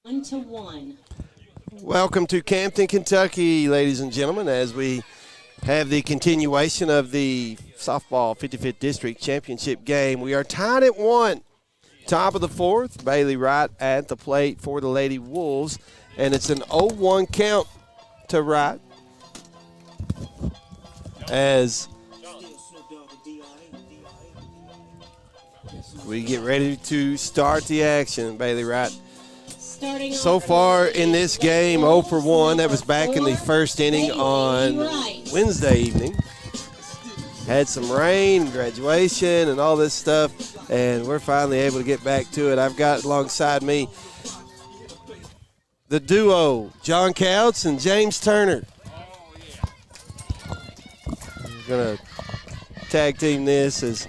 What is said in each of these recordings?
1-1. Welcome to Campton, Kentucky, ladies and gentlemen, as we have the continuation of the softball 55th District Championship game. We are tied at 1. Top of the fourth, Bailey Wright at the plate for the Lady Wolves, and it's an 0-1 count to Wright as we get ready to start the action. Bailey Wright so far in this game, 0 for 1. That was back in the first inning on Wednesday evening. Had some rain, graduation, and all this stuff, and we're finally able to get back to it. I've got alongside me the duo, John Couts and James Turner. We're going to tag team this as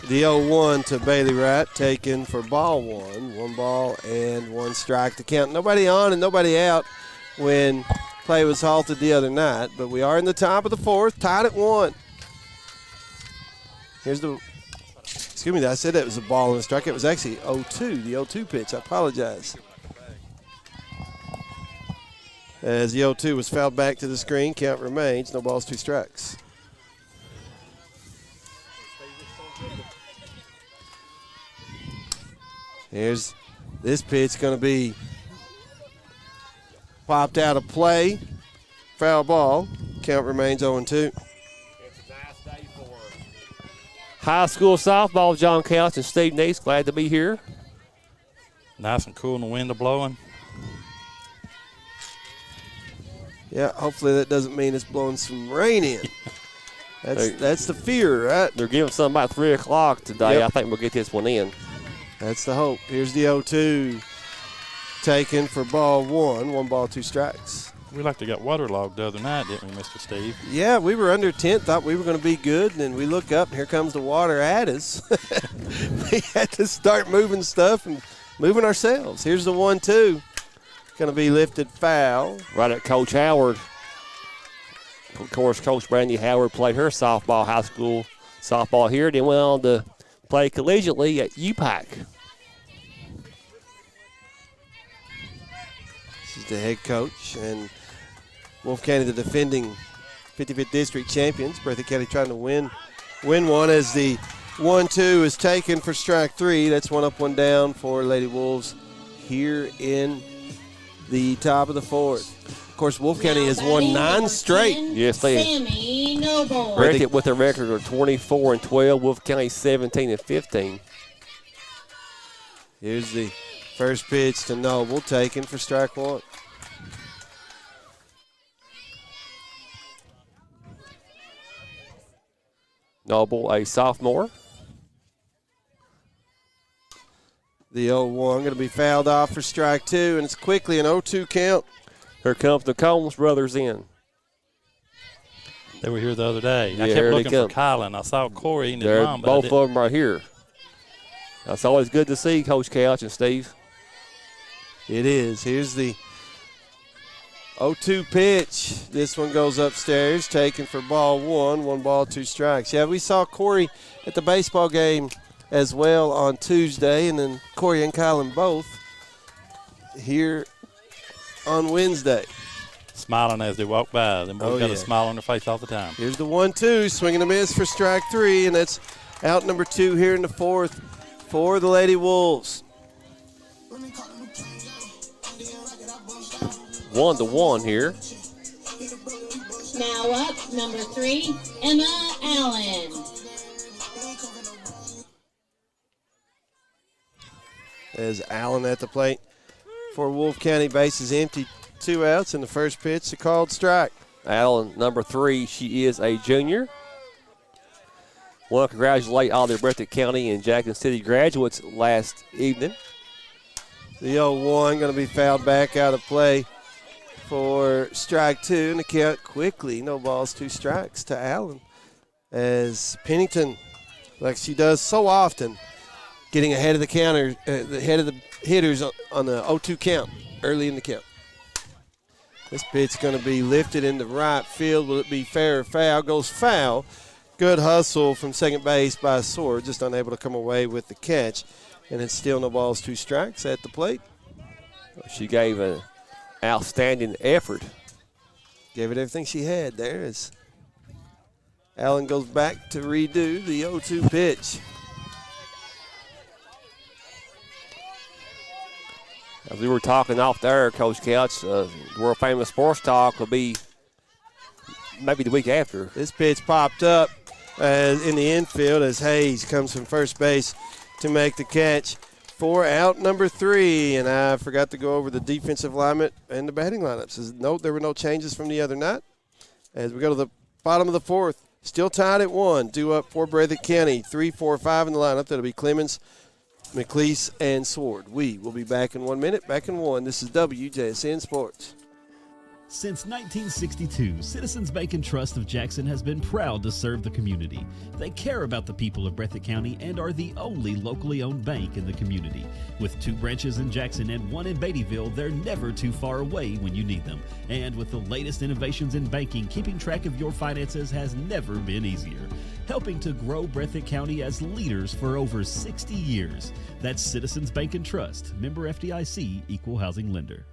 the 0-1 to Bailey Wright, taken for ball one. 1 ball and 1 strike to count. Nobody on and nobody out when play was halted the other night, but we are in the top of the fourth, tied at 1. Here's the, excuse me, I said that was a ball and a strike. It was actually 0-2, the 0-2 pitch. I apologize. As the 0-2 was fouled back to the screen, count remains, no balls, 2 strikes. Here's this pitch going to be popped out of play. Foul ball. Count remains 0-2. High school softball, John Couch and Steve Nace, glad to be here. Nice and cool and the wind blowing. Yeah, hopefully that doesn't mean it's blowing some rain in. That's the fear, right? They're giving something about 3 o'clock today. Yep. I think we'll get this one in. That's the hope. Here's the 0-2 taken for ball 1. 1 ball, 2 strikes. We like to got waterlogged the other night, didn't we, Mr. Steve? Yeah, we were under 10, thought we were going to be good, and then we look up, and here comes the water at us. We had to start moving stuff and moving ourselves. Here's the 1-2. Going to be lifted foul. Right at Coach Howard. Of course, Coach Brandy Howard played her softball, high school softball here, then went on to play collegiately at UPAC. She's the head coach, and Wolfe County, the defending 55th District champions. Breathitt County trying to win one as the 1-2 is taken for strike 3. That's 1 up, 1 down for Lady Wolves here in the top of the fourth. Of course, Wolfe County has won 9 straight. Yes, they Sammy Noble. Breathitt with a record of 24-12. Wolfe County 17-15. Here's the first pitch to Noble, taken for strike 1. Noble, a sophomore. The 0-1 going to be fouled off for strike 2, and it's quickly an 0-2 count. Here comes the Combs brothers in. They were here the other day. Yeah, I kept here they looking for come. Kylan. I saw Corey and his They're mom. But both of them right here. That's always good to see, Coach Couch and Steve. It is. Here's the 0-2 pitch. This one goes upstairs, taken for ball 1. 1 ball, 2 strikes. Yeah, we saw Corey at the baseball game as well on Tuesday, and then Corey and Kylan both here on Wednesday. Smiling as they walk by. Them boys got a smile on their face all the time. Here's the 1-2, swing and a miss for strike 3, and that's out number 2 here in the fourth for the Lady Wolves. 1-1 here. Now up, number 3, Emma Allen. As Allen at the plate for Wolfe County, bases empty, 2 outs, and the first pitch, a called strike. Allen, number 3, she is a junior. Want to congratulate all the Breathitt County and Jackson City graduates last evening. The 0-1 going to be fouled back out of play for strike 2, and the count quickly, no balls, 2 strikes to Allen. As Pennington, like she does so often, getting ahead of the counter, ahead of the hitters on the 0-2 count, early in the count. This pitch going to be lifted into right field. Will it be fair or foul? Goes foul. Good hustle from second base by Sword, just unable to come away with the catch. And it's still no balls, 2 strikes at the plate. She gave an outstanding effort. Gave it everything she had there as Allen goes back to redo the 0-2 pitch. As we were talking off there, Coach Couch, world famous sports talk will be maybe the week after. This pitch popped up in the infield as Hayes comes from first base to make the catch for out number 3. And I forgot to go over the defensive alignment and the batting lineups. No, there were no changes from the other night. As we go to the bottom of the 4th, still tied at 1, 2 up for Breathitt County, 3, 4, 5 in the lineup. That'll be Clemens, McLeese, and Sword. We will be back in 1 minute. Back in 1. This is WJSN Sports. Since 1962, Citizens Bank and Trust of Jackson has been proud to serve the community. They care about the people of Breathitt County and are the only locally owned bank in the community. With 2 branches in Jackson and 1 in Beattyville, they're never too far away when you need them. And with the latest innovations in banking, keeping track of your finances has never been easier. Helping to grow Breathitt County as leaders for over 60 years. That's Citizens Bank and Trust, member FDIC, equal housing lender.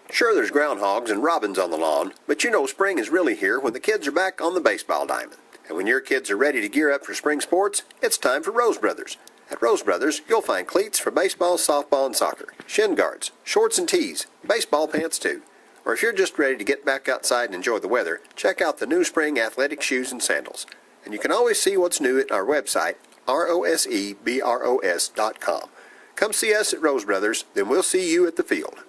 Sure, there's groundhogs and robins on the lawn, but you know spring is really here when the kids are back on the baseball diamond. And when your kids are ready to gear up for spring sports, it's time for Rose Brothers. At Rose Brothers, you'll find cleats for baseball, softball, and soccer, shin guards, shorts and tees, baseball pants too. Or if you're just ready to get back outside and enjoy the weather, check out the new spring athletic shoes and sandals. And you can always see what's new at our website, rosebros.com. Come see us at Rose Brothers, then we'll see you at the field.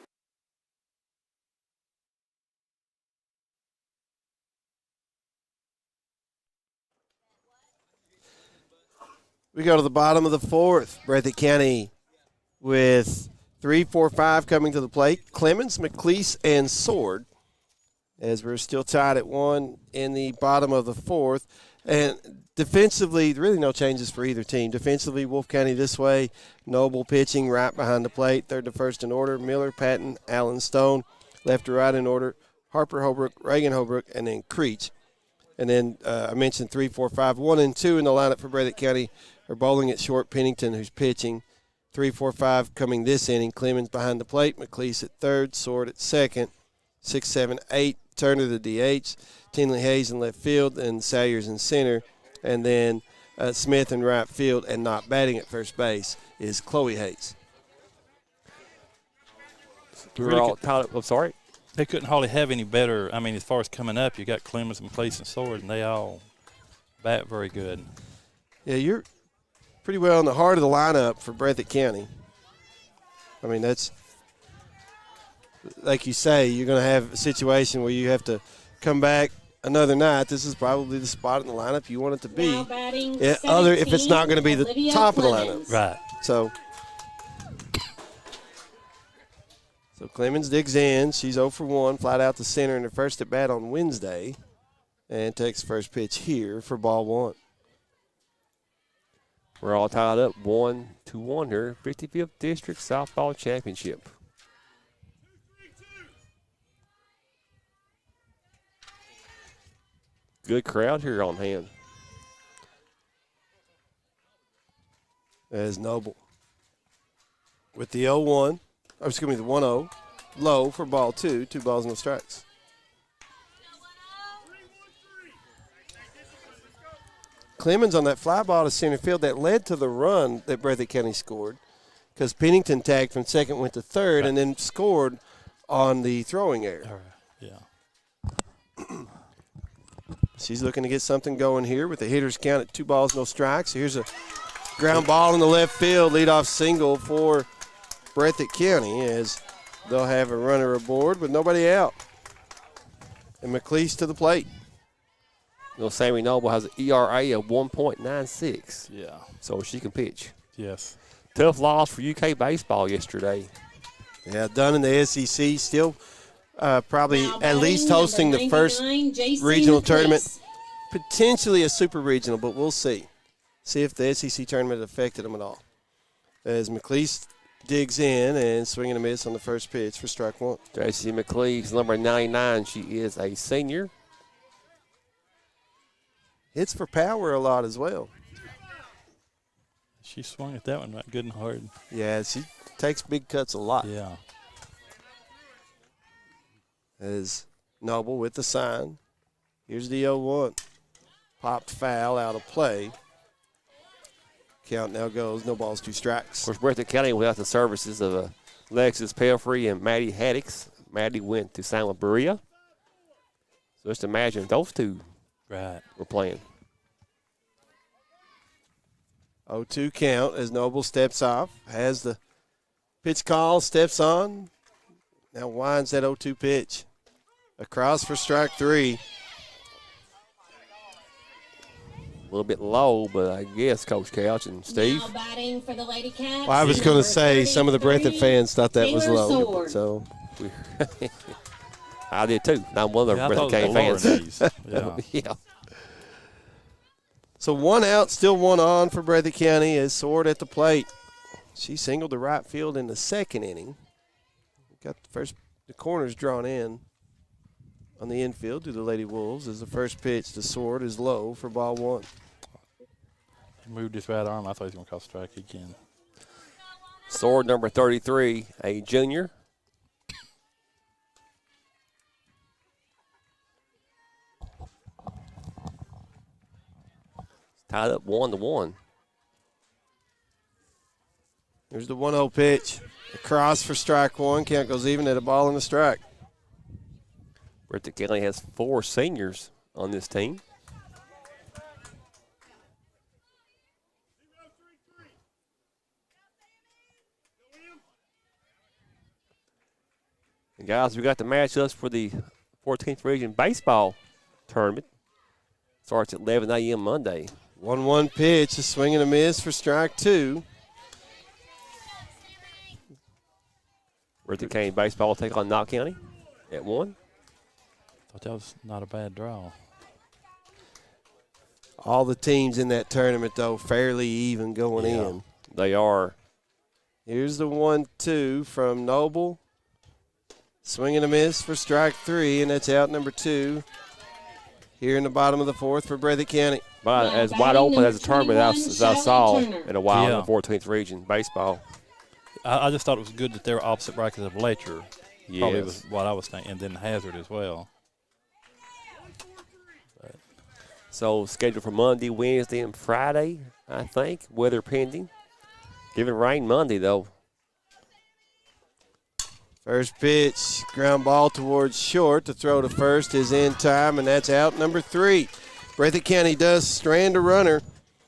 We go to the bottom of the 4th. Breathitt County with 3, 4, 5 coming to the plate. Clemens, McLeese, and Sword. As we're still tied at 1 in the bottom of the 4th. And defensively, really no changes for either team. Defensively, Wolfe County this way. Noble pitching right behind the plate. 3rd to 1st in order. Miller, Patton, Allen, Stone. Left to right in order. Harper, Holbrook, Reagan, Holbrook, and then Creech. And then I mentioned 3, 4, 5, 1, and 2 in the lineup for Breathitt County. Are bowling at short. Pennington, who's pitching. 3, 4, 5 coming this inning. Clemens behind the plate. McLeese at 3rd. Sword at 2nd. 6, 7, 8. Turner the DH. Tinley Hayes in left field. And Salyers in center. And then Smith in right field. And not batting at first base is Chloe Hayes. We're all tied up. I'm sorry. They couldn't hardly have any better. I mean, as far as coming up, you got Clemens, McLeese, and Sword, and they all bat very good. Yeah, you're pretty well in the heart of the lineup for Breathitt County. I mean, that's, like you say, you're going to have a situation where you have to come back another night. This is probably the spot in the lineup you want it to be. If it's not going to be the top of the lineup. Right. So Clemens digs in. She's 0 for 1, flat out to center in her first at bat on Wednesday, and takes first pitch here for ball 1. We're all tied up 1-1 here. 55th District Softball Championship. Good crowd here on hand. As Noble with the 0-1, or excuse me, the 1-0, low for ball 2, 2 balls, no strikes. Clemens on that fly ball to center field that led to the run that Breathitt County scored, because Pennington tagged from second, went to third, and then scored on the throwing error. Yeah. She's looking to get something going here with the hitter's count at 2 balls, no strikes. Here's a ground ball in the left field, leadoff single for Breathitt County, as they'll have a runner aboard with nobody out. And McLeese to the plate. You know, Sammy Noble has an ERA of 1.96. Yeah. So she can pitch. Yes. Tough loss for UK baseball yesterday. Yeah, done in the SEC. Still probably at least hosting the first regional tournament. Potentially a super regional, but we'll see. See if the SEC tournament affected them at all. As McLeese digs in and swinging a miss on the first pitch for strike 1. J.C. McLeese, number 99. She is a senior. Hits for power a lot as well. She swung at that one right good and hard. Yeah, she takes big cuts a lot. Yeah. As Noble with the sign. Here's the 0-1. Popped foul out of play. Count now goes, no balls, 2 strikes. Of course, Breathitt County without the services of Alexis Pelfrey and Maddie Haddix. Maddie went to sign with Berea. So just imagine those two were playing. 0-2 count as Noble steps off. Has the pitch call, steps on. Now winds that 0-2 pitch. Across for strike 3. A little bit low, but I guess Coach Couch and Steve. Now batting for the Ladycats. Well, I was going to say some of the Breathitt 33, fans thought that was Taylor low. Sword. So I did too. I'm one of the I Breathitt thought County it was lower fans. than these. Yeah. Yeah. So 1 out, still 1 on for Breathitt County as Sword at the plate. She singled to right field in the 2nd inning. Got the corners drawn in on the infield to the Lady Wolves as the first pitch to Sword is low for ball 1. Moved his right arm. I thought he was going to call strike again. Sword number 33, a junior. Tied up 1-1. There's the 1-0 pitch. Across for strike 1. Count goes even at a ball and a strike. Breathitt County has 4 seniors on this team. And guys, we got the matchups for the 14th Region Baseball Tournament. Starts at 11 a.m. Monday. 1-1 pitch, a swing and a miss for strike 2. Breathitt County Baseball will take on Knott County at 1. Thought that was not a bad draw. All the teams in that tournament, though, fairly even going Yeah. in. They are. Here's the 1-2 from Noble. Swing and a miss for strike 3, and that's out number 2 here in the bottom of the 4th for Breathitt County. But Now as wide batting open as a number tournament 21, as I saw Shelly Turner. in a while Yeah. in the 14th Region Baseball. I just thought it was good that they were opposite brackets of Letcher. Probably Yes. was what I was thinking. And then Hazard as well. So scheduled for Monday, Wednesday, and Friday, I think. Weather pending. Giving rain Monday, though. First pitch, ground ball towards short. The throw to first is in time, and that's out number 3. Breathitt County does strand a runner.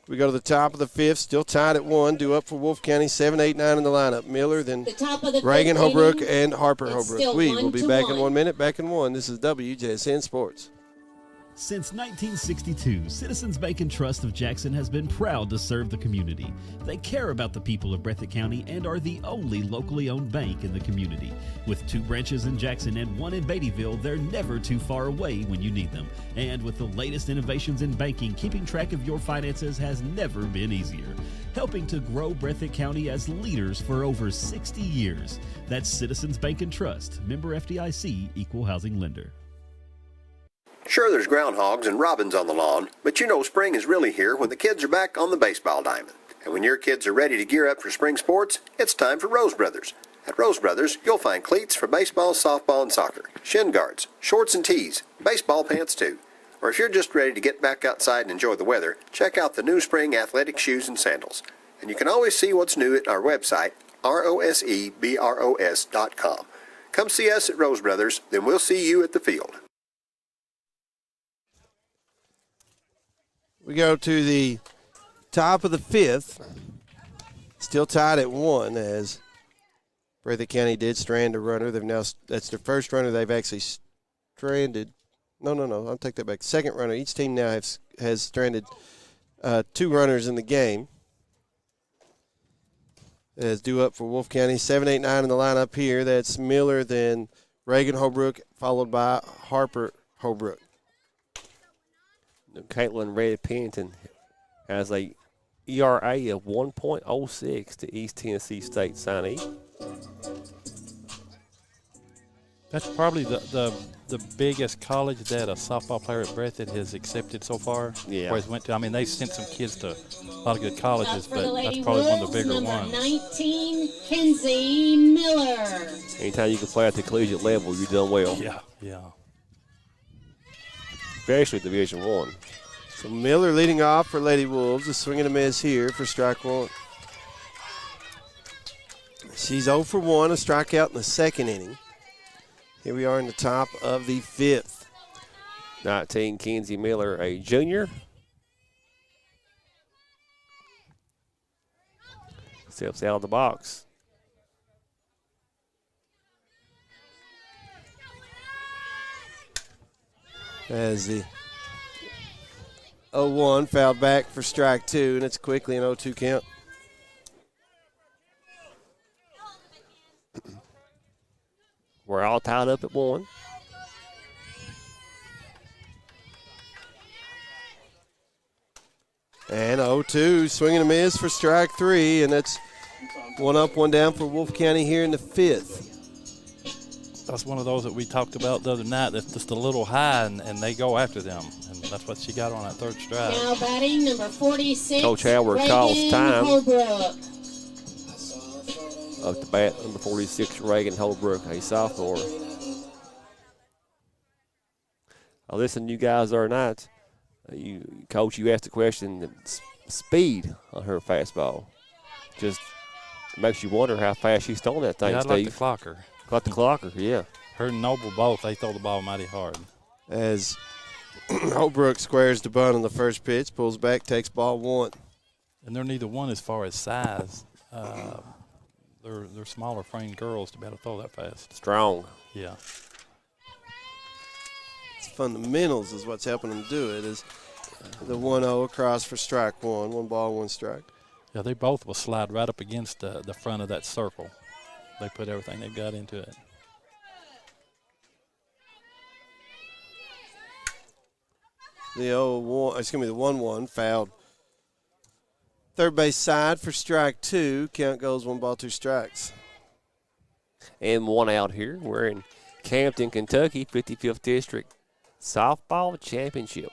We go to the top of the 5th, still tied at 1. Due up for Wolfe County, 7, 8, 9 in the lineup. Miller, then The top of the Reagan 5th Holbrook, inning. and Harper It's Holbrook. still We will be back in 1-1. 1 minute. Back in 1. This is WJSN Sports. Since 1962, Citizens Bank and Trust of Jackson has been proud to serve the community. They care about the people of Breathitt County and are the only locally owned bank in the community. With 2 branches in Jackson and 1 in Beattyville, they're never too far away when you need them. And with the latest innovations in banking, keeping track of your finances has never been easier. Helping to grow Breathitt County as leaders for over 60 years. That's Citizens Bank and Trust, member FDIC, equal housing lender. Sure, there's groundhogs and robins on the lawn, but you know spring is really here when the kids are back on the baseball diamond. And when your kids are ready to gear up for spring sports, it's time for Rose Brothers. At Rose Brothers, you'll find cleats for baseball, softball, and soccer, shin guards, shorts and tees, baseball pants too. Or if you're just ready to get back outside and enjoy the weather, check out the new spring athletic shoes and sandals. And you can always see what's new at our website, rosebros.com. Come see us at Rose Brothers, then we'll see you at the field. We go to the top of the 5th. Still tied at 1 as Breathitt County did strand a runner. That's their first runner they've actually stranded. No, I'll take that back. Second runner. Each team now has stranded 2 runners in the game. As due up for Wolfe County, 7, 8, 9 in the lineup here. That's Miller, then Reagan Holbrook, followed by Harper Holbrook. Caitlin Red Pennington has a ERA of 1.06 to East Tennessee State signee. That's probably the biggest college that a softball player at Breathitt has accepted so far. Yeah. Where he's went to. I mean, they've sent some kids to a lot of good colleges, Up for the but that's Lady probably one of Wolves, the bigger number ones. 19, Kenzie Miller. Anytime you can play at the collegiate level, you've done well. Yeah. Especially Division One. So Miller leading off for Lady Wolves. A swing and a miss here for strike one. She's 0 for 1, a strikeout in the second inning. Here we are in the top of the fifth. 19, Kenzie Miller, a junior. Steps out of the box. As the 0-1 fouled back for strike two, and it's quickly an 0-2 count. We're all tied up at 1. And 0-2, swing and a miss for strike three, and that's 1 up, 1 down for Wolfe County here in the fifth. That's one of those that we talked about the other night. That's just a little high, and they go after them. And that's what she got on that third strike. Now batting number 46, Coach Howard calls Reagan time. Holbrook. Up to bat, number 46, Reagan Holbrook, a sophomore. Now listen, you guys are not. Coach, you asked the question, the speed on her fastball. Just makes you wonder how fast she's throwing that thing, Yeah, I'd Steve. like to clock her. Got the clocker, yeah. Her and Noble both, they throw the ball mighty hard. As Holbrook squares the bunt on the first pitch, pulls back, takes ball one. And they're neither one as far as size. They're smaller framed girls to be able to throw that fast. Strong. Yeah. It's fundamentals is what's helping them do it, is the 1-0 across for strike one. 1 ball, 1 strike. Yeah, they both will slide right up against the front of that circle. They put everything they've got into it. The 1-1 fouled. Third base side for strike two. Count goes 1 ball, 2 strikes. And 1 out here. We're in Campton, Kentucky, 55th District Softball Championship.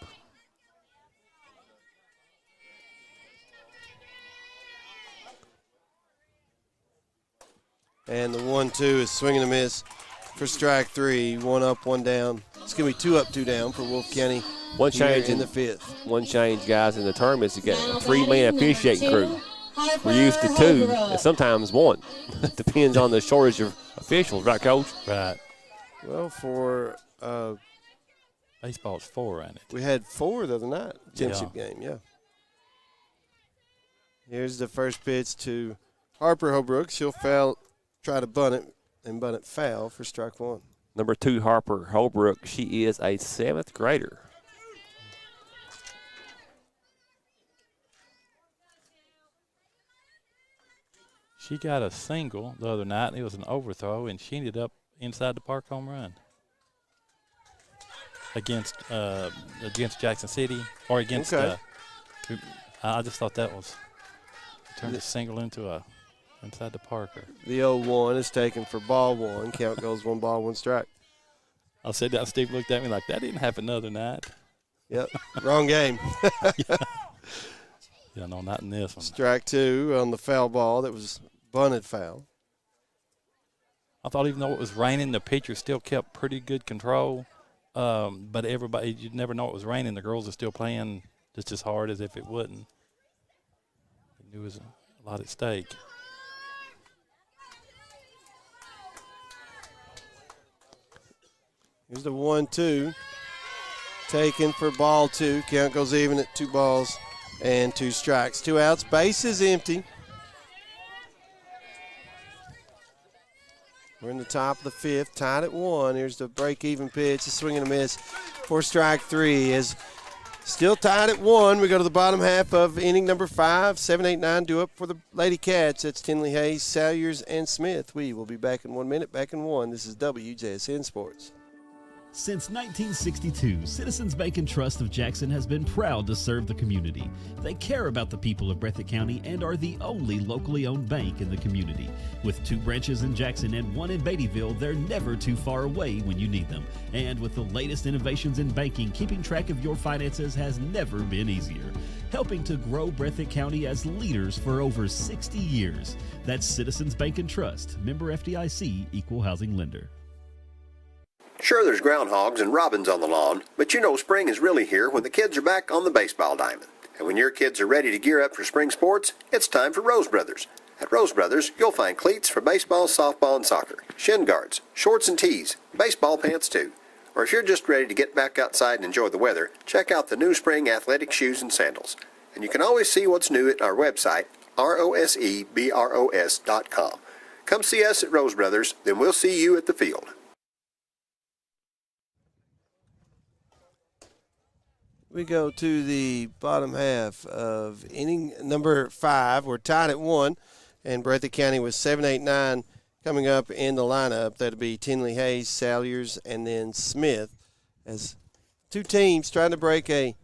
And the 1-2 is swing and a miss for strike three. 1 up, 1 down. It's going to be 2 up, 2 down for Wolfe County. One change in the fifth. One change, guys, in the tournament is to get a 3-man Batting officiating number crew. 2, We're used to 2, Holbrook. and sometimes 1. Depends on the shortage of officials, right, Coach? Right. Well, for Baseball's 4, ain't it? we had 4 the other night, championship game, yeah. Here's the first pitch to Harper Holbrook. She'll try to bunt it foul for strike one. Number 2, Harper Holbrook. She is a 7th grader. She got a single the other night, and it was an overthrow, and she ended up inside the park home run against Jackson City, or against. Okay. I just thought that was turned a single into a inside the Parker. The 0-1 is taken for ball one. Count goes 1 ball, 1 strike. I said that. Steve looked at me like that didn't happen the other night. Yep, wrong game. Yeah, no, not in this one. Strike two on the foul ball that was bunted foul. I thought even though it was raining, the pitcher still kept pretty good control. But everybody, you'd never know it was raining. The girls are still playing just as hard as if it wouldn't. They knew it was a lot at stake. Here's the 1-2. Taken for ball 2. Count goes even at 2 balls and 2 strikes. 2 outs. Base is empty. We're in the top of the fifth, tied at 1. Here's the break-even pitch, a swing and a miss for strike 3. Is still tied at 1. We go to the bottom half of inning number 5. 7, 8, 9 due up for the Ladycats. That's Tinley Hayes, Salyers, and Smith. We will be back in 1 minute. Back in 1. This is WJSN Sports. Since 1962, Citizens Bank and Trust of Jackson has been proud to serve the community. They care about the people of Breathitt County and are the only locally owned bank in the community. With 2 branches in Jackson and 1 in Beattyville, they're never too far away when you need them. And with the latest innovations in banking, keeping track of your finances has never been easier. Helping to grow Breathitt County as leaders for over 60 years. That's Citizens Bank and Trust, member FDIC, equal housing lender. Sure, there's groundhogs and robins on the lawn, but you know spring is really here when the kids are back on the baseball diamond. And when your kids are ready to gear up for spring sports, it's time for Rose Brothers. At Rose Brothers, you'll find cleats for baseball, softball, and soccer, shin guards, shorts and tees, baseball pants too. Or if you're just ready to get back outside and enjoy the weather, check out the new spring athletic shoes and sandals. And you can always see what's new at our website, rosebros.com. Come see us at Rose Brothers, then we'll see you at the field. We go to the bottom half of inning number 5. We're tied at 1, and Breathitt County with 7, 8, 9 coming up in the lineup. That'll be Tinley Hayes, Salyers, and then Smith. As 2 teams trying to break a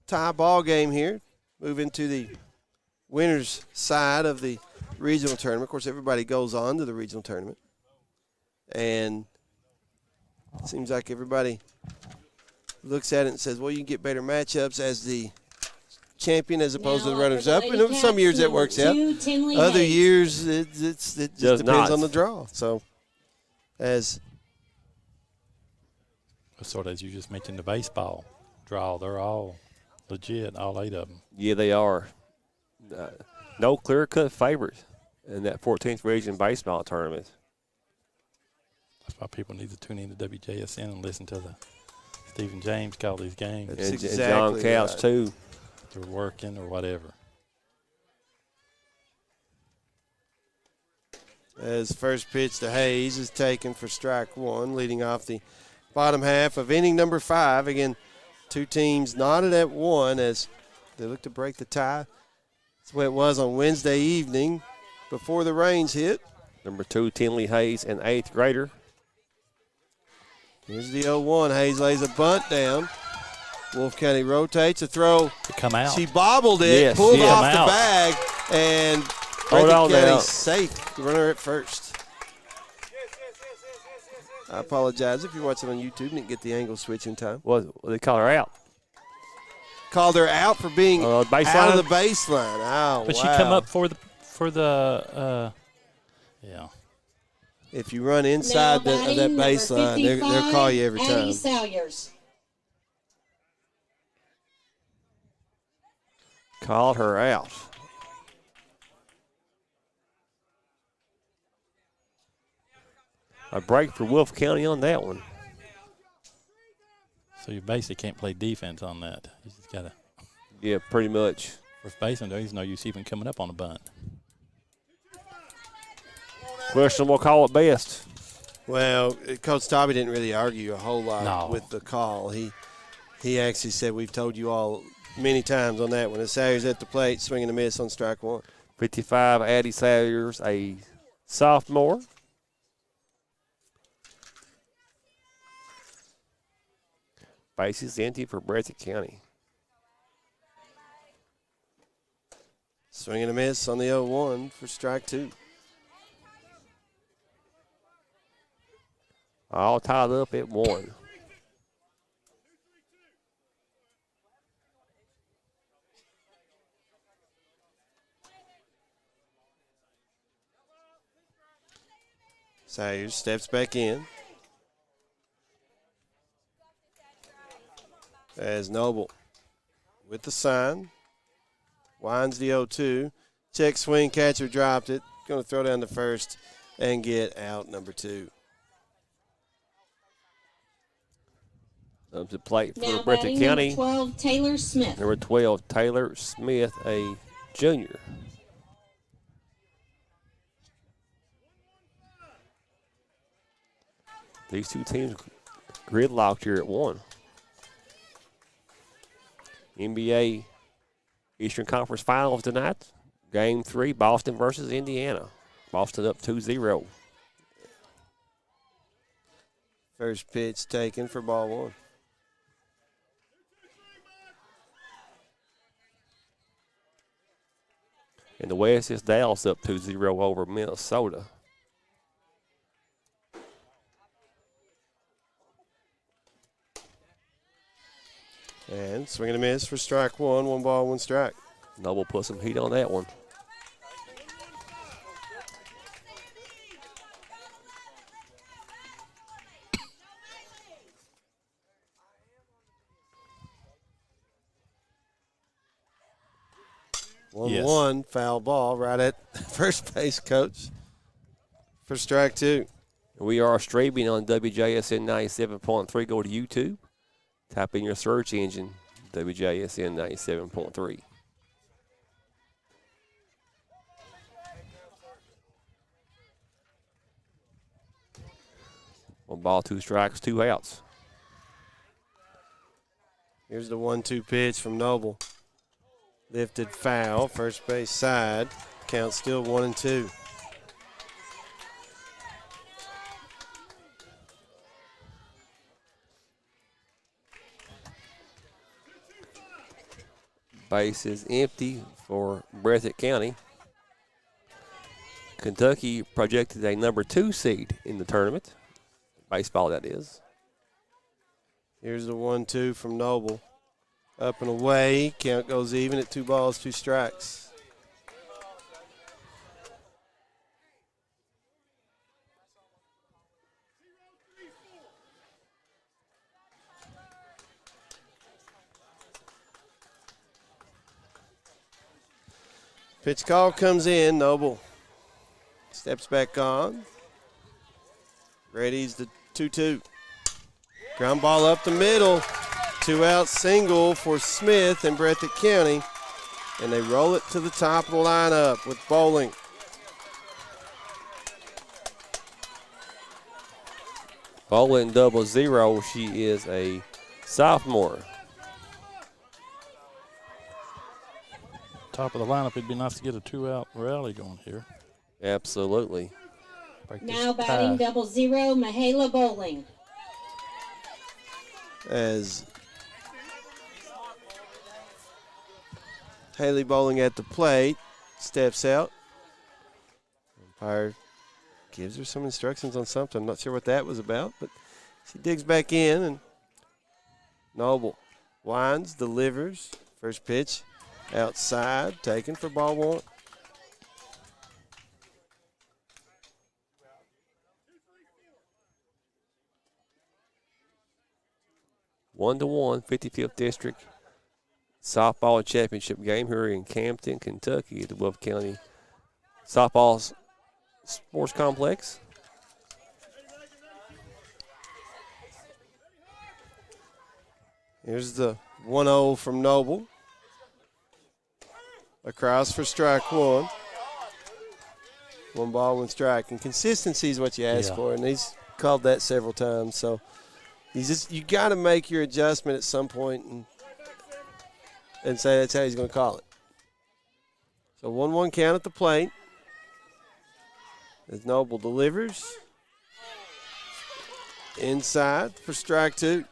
tie ball game here, move into the winner's side of the regional tournament. Of course, everybody goes on to the regional tournament, and it seems like everybody looks at it and says, well, you can get better matchups as the champion as opposed to the runners-up. And some years that works out. Other years, it just depends on the draw. So, sort of as you just mentioned, the baseball draw, they're all legit, all 8 of them. Yeah, they are. No clear-cut favorites in that 14th region baseball tournament. That's why people need to tune in to WJSN and listen to the Stephen James call these games. And John Couch, too. They're working or whatever. As first pitch to Hayes is taken for strike 1, leading off the bottom half of inning number 5. Again, 2 teams knotted at 1 as they look to break the tie. That's the way it was on Wednesday evening before the rains hit. Number 2, Tinley Hayes, an 8th grader. Here's the 0-1. Hayes lays a bunt down. Wolfe County rotates a throw. To come out. She bobbled it, Yes, pulled yeah. off Come the out. bag, and Hold on Breathitt County now. safe. The runner at first. I apologize if you're watching on YouTube and didn't get the angle switch in time. Well, they call her out. Called her out for being Baseline? out of the baseline. Oh, But wow. she come up for the yeah. If you run inside Now of that batting, number baseline, they'll call you every 55, Addie time. Salyers. Called her out. A break for Wolfe County on that one. So you basically can't play defense on that. You just got to. Yeah, pretty much. First baseman, there's no use even coming up on a bunt. Questionable call at best. Well, Coach Tobby didn't really argue a whole lot No. with the call. He actually said, we've told you all many times on that one. As Salyers at the plate, swinging a miss on strike 1. 55, Addie Salyers, a sophomore. Bases empty for Breathitt County. Swinging a miss on the 0-1 for strike 2. All tied up at 1. Salyers steps back in. As Noble with the sign. Winds the 0-2. Check swing, catcher dropped it. Going to throw down the first and get out number 2. Up to plate for Now Breathitt batting, County. number 12, Taylor Smith. Number 12, Taylor Smith, a junior. These 2 teams gridlocked here at 1. NBA Eastern Conference Finals tonight. Game 3, Boston versus Indiana. Boston up 2-0. First pitch taken for ball one. In the West, it's Dallas up 2-0 over Minnesota. And swing and a miss for strike one. 1 ball, 1 strike. Noble put some heat on that one. Yes. 1-1, foul ball right at first base, coach, for strike two. We are streaming on WJSN 97.3. Go to YouTube. Type in your search engine, WJSN 97.3. One ball, 2 strikes, 2 outs. Here's the 1-2 pitch from Noble. Lifted foul, first base side. Count still 1-2. Base is empty for Breathitt County. Kentucky projected a number 2 seed in the tournament. Baseball, that is. Here's the 1-2 from Noble. Up and away. Count goes even at 2 balls, 2 strikes. Pitch call comes in. Noble steps back on. Ready's the 2-2. Ground ball up the middle. 2-out single for Smith and Breathitt County. And they roll it to the top of the lineup with Bowling. Bowling 00. She is a sophomore. Top of the lineup, it'd be nice to get a 2-out rally going here. Absolutely. Now batting 00, Mahala Bowling. As Haley Bowling at the plate, steps out. Umpire gives her some instructions on something. I'm not sure what that was about, but she digs back in, and Noble winds, delivers. First pitch outside, taken for ball one. One to 1, 55th District softball championship game here in Campton, Kentucky at the Wolfe County Softball Sports Complex. Here's the 1-0 from Noble. Across for strike one. 1 ball, 1 strike. And consistency is what you ask for, and he's called that several times. So you got to make your adjustment at some point and say that's how he's going to call it. So 1-1 count at the plate. As Noble delivers. Inside for strike two.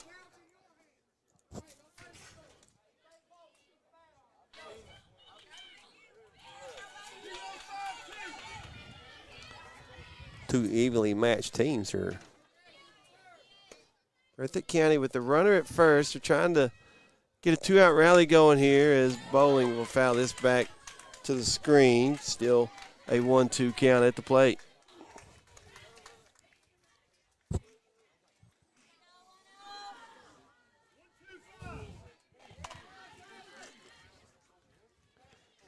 Two evenly matched teams here. Breathitt County with the runner at first. They're trying to get a 2-out rally going here as Bowling will foul this back to the screen. Still a 1-2 count at the plate.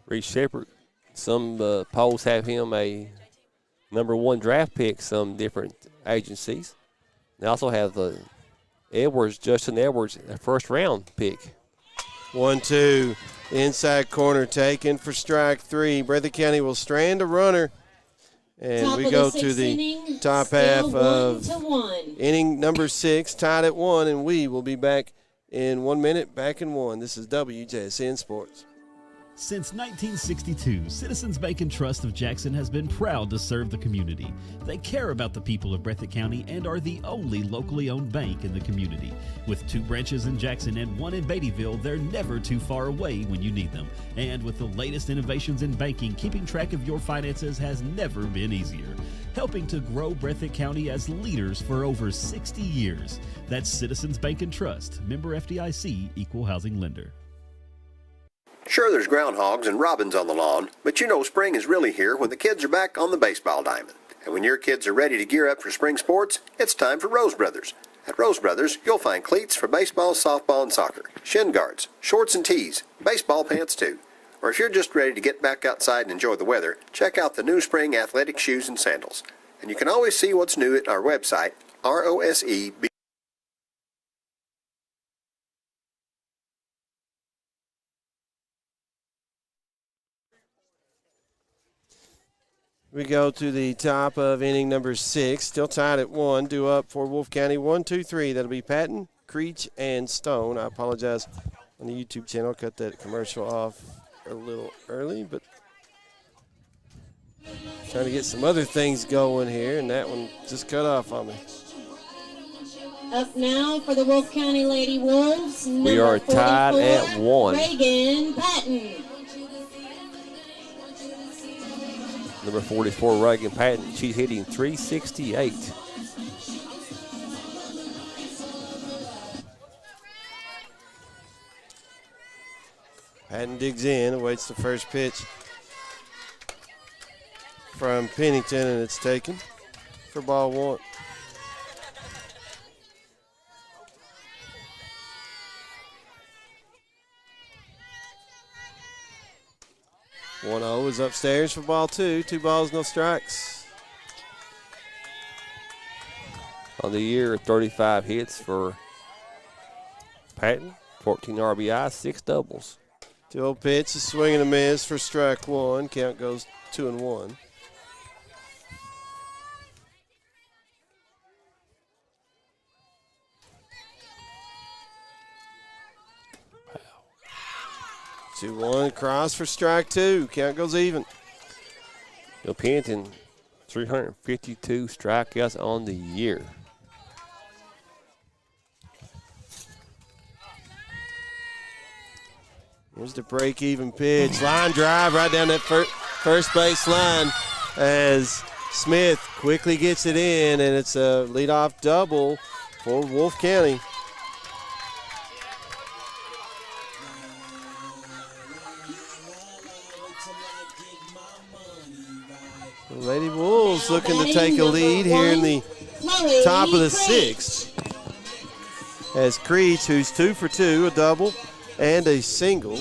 Reese Shepard, some polls have him a number 1 draft pick, some different agencies. They also have Justin Edwards, a first-round pick. 1-2, inside corner taken for strike three. Breathitt County will strand a runner. And we go to the top half of inning number 6, tied at 1, and we will be back in 1 minute, back in 1. This is WJSN Sports. Since 1962, Citizens Bank and Trust of Jackson has been proud to serve the community. They care about the people of Breathitt County and are the only locally owned bank in the community. With 2 branches in Jackson and 1 in Beattyville, they're never too far away when you need them. And with the latest innovations in banking, keeping track of your finances has never been easier. Helping to grow Breathitt County as leaders for over 60 years. That's Citizens Bank and Trust, member FDIC, equal housing lender. Sure, there's groundhogs and robins on the lawn, but you know spring is really here when the kids are back on the baseball diamond. And when your kids are ready to gear up for spring sports, it's time for Rose Brothers. At Rose Brothers, you'll find cleats for baseball, softball, and soccer, shin guards, shorts and tees, baseball pants too. Or if you're just ready to get back outside and enjoy the weather, check out the new spring athletic shoes and sandals. And you can always see what's new at our website, ROSEB. We go to the top of inning number 6. Still tied at 1. Due up for Wolfe County. 1, 2, 3. That'll be Patton, Creech, and Stone. I apologize on the YouTube channel. Cut that commercial off a little early, but trying to get some other things going here, and that one just cut off on me. Up now for the Wolfe County Lady Wolves. We are tied at 1. Reagan Patton. Number 44, Reagan Patton. She's hitting .368. Patton digs in, awaits the first pitch from Pennington, and it's taken for ball 1. One 0 is upstairs for ball 2. 2 balls, no strikes. On the year, 35 hits for Patton, 14 RBI, 6 doubles. 2-0 pitch, a swing and a miss for strike 1. Count goes 2-1. Wow. 2-1 cross for strike 2. Count goes even. Bill Pennington, 352 strikeouts on the year. Here's the break-even pitch. Line drive right down that first base line as Smith quickly gets it in, and it's a leadoff double for Wolfe County. The Lady Wolves looking to take a lead here in the top of the 6th. As Creech, who's 2 for 2, a double and a single.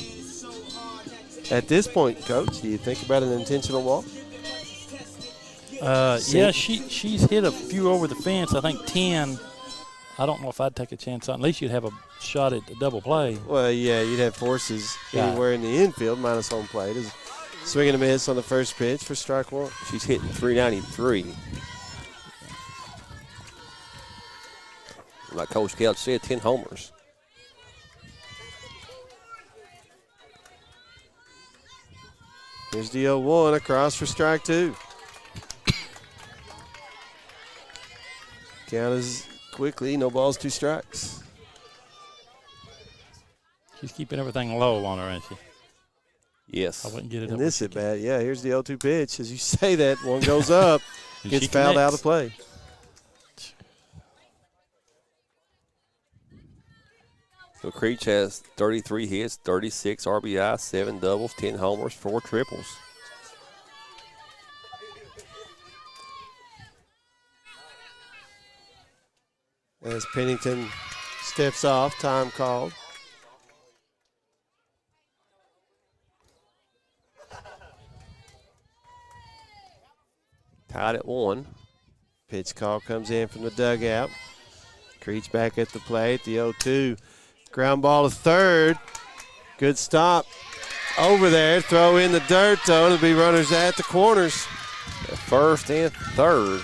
At this point, Coach, do you think about an intentional walk? Yeah, she's hit a few over the fence. I think 10. I don't know if I'd take a chance on. At least you'd have a shot at the double play. Well, yeah, you'd have forces anywhere in the infield minus home plate. Swing and a miss on the first pitch for strike 1. She's hitting .393. Like Coach Couch said, 10 homers. Here's the 0-1 across for strike 2. Count is quickly, no balls, 2 strikes. She's keeping everything low on her, ain't she? Yes. I wouldn't get it In up. this at bat, yeah, here's the 0-2 pitch. As you say that, one goes up, gets fouled out of play. So Creech has 33 hits, 36 RBI, 7 doubles, 10 homers, 4 triples. As Pennington steps off, time called. Tied at 1. Pitch call comes in from the dugout. Creech back at the plate, the 0-2. Ground ball to third. Good stop over there. Throw in the dirt, though. It'll be runners at the corners. The first and third.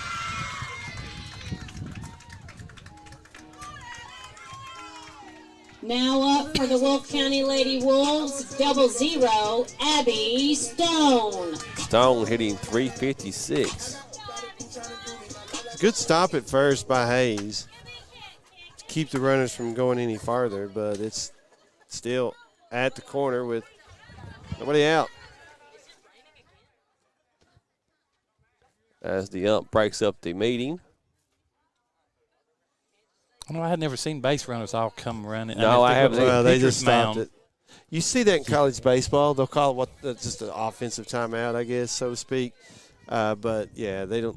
Now up for the Wolfe County Lady Wolves, 00, Abby Stone. Stone hitting 356. Good stop at first by Hayes to keep the runners from going any farther, but it's still at the corner with nobody out. As the ump breaks up the meeting. I had never seen base runners all come running. No, I haven't. Well, they just pitcher's stopped it. You see that in college baseball. They'll call it just an offensive timeout, I guess, so to speak. But, yeah, they don't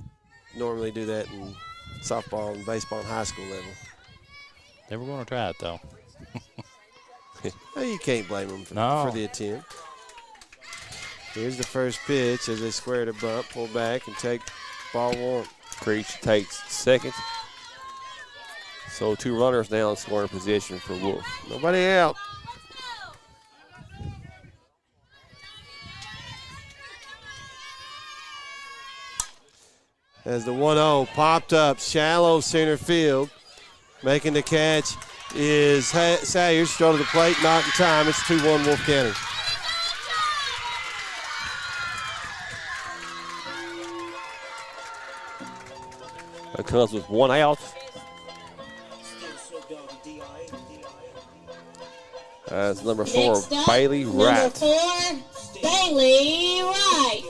normally do that in softball and baseball and high school level. They were going to try it, though. Well, you can't blame them for the attempt. Here's the first pitch as they square the bump, pull back, and take ball one. Creech takes second. So 2 runners now in scoring position for Wolfe. Nobody out. As the 1-0 popped up, shallow center field. Making the catch is Sayers. Throw to the plate, not in time. It's 2-1 Wolfe County. It comes with 1 out. That's number 4, Next up, Bailey number Wright. 4, Bailey Wright.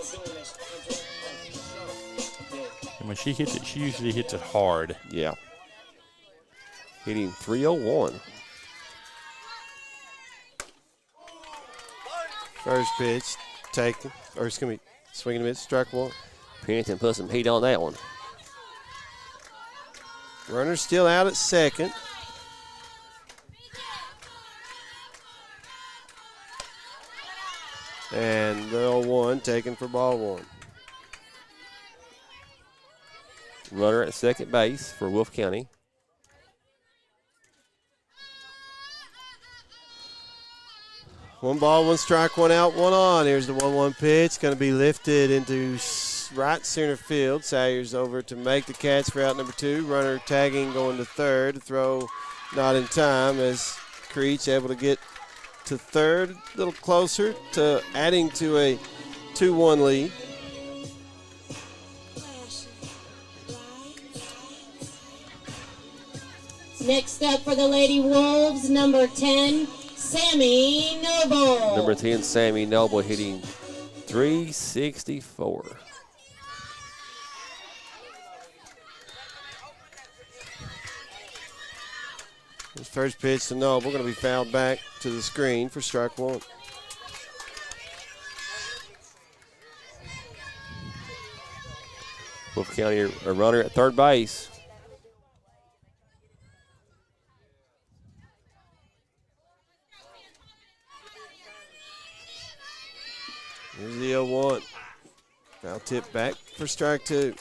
And when she hits it, she usually hits it hard. Yeah. Hitting 301. First pitch taken, or it's going to be swinging a miss, strike one. Pennington put some heat on that one. Runner still out at second. And the 0-1 taken for ball one. Runner at second base for Wolfe County. One ball, one strike, one out, one on. Here's the 1-1 pitch. Going to be lifted into right center field. Sayers over to make the catch for out number 2. Runner tagging going to third. The throw not in time as Creech able to get to third. A little closer to adding to a 2-1 lead. Next up for the Lady Wolves, number 10, Sammy Noble. Number 10, Sammy Noble hitting 364. His first pitch to Noble going to be fouled back to the screen for strike one. Wolfe County a runner at third base. Here's the 0-1. Foul tip back for strike two.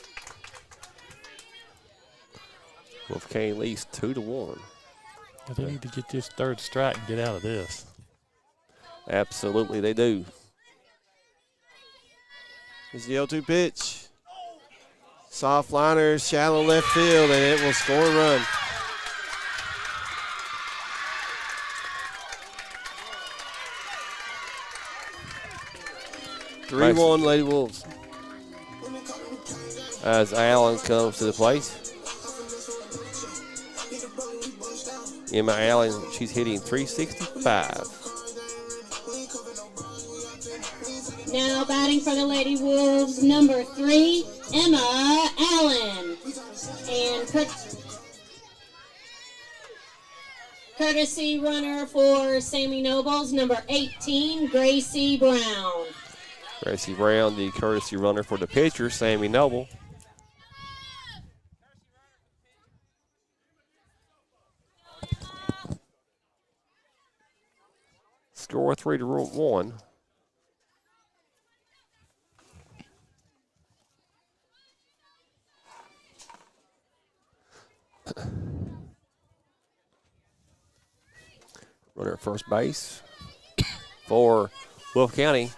Wolfe County leads 2-1. They need to get this third strike and get out of this. Absolutely, they do. Here's the 0-2 pitch. Soft liner, shallow left field, and it will score a run. Nice. 3-1 Lady Wolves. As Allen comes to the plate. Emma Allen, she's hitting 365. Now batting for the Lady Wolves, number 3, Emma Allen. And courtesy runner for Sammy Nobles, number 18, Gracie Brown. Gracie Brown, the courtesy runner for the pitcher, Sammy Noble. Score 3-1. Runner at first base for Wolfe County.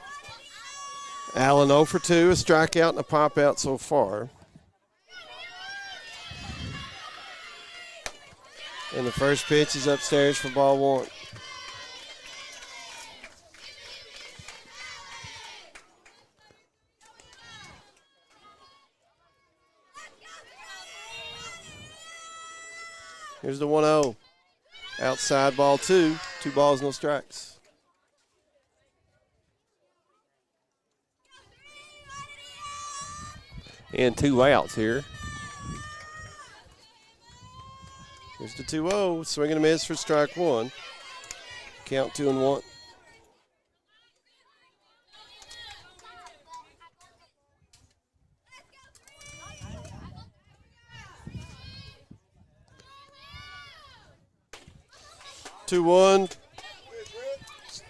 Allen 0 for 2, a strikeout and a pop out so far. And the first pitch is upstairs for ball one. Here's the 1-0. Outside ball two. 2 balls, no strikes. And 2 outs here. Here's the 2-0. Swing and a miss for strike one. Count 2-1. Two one.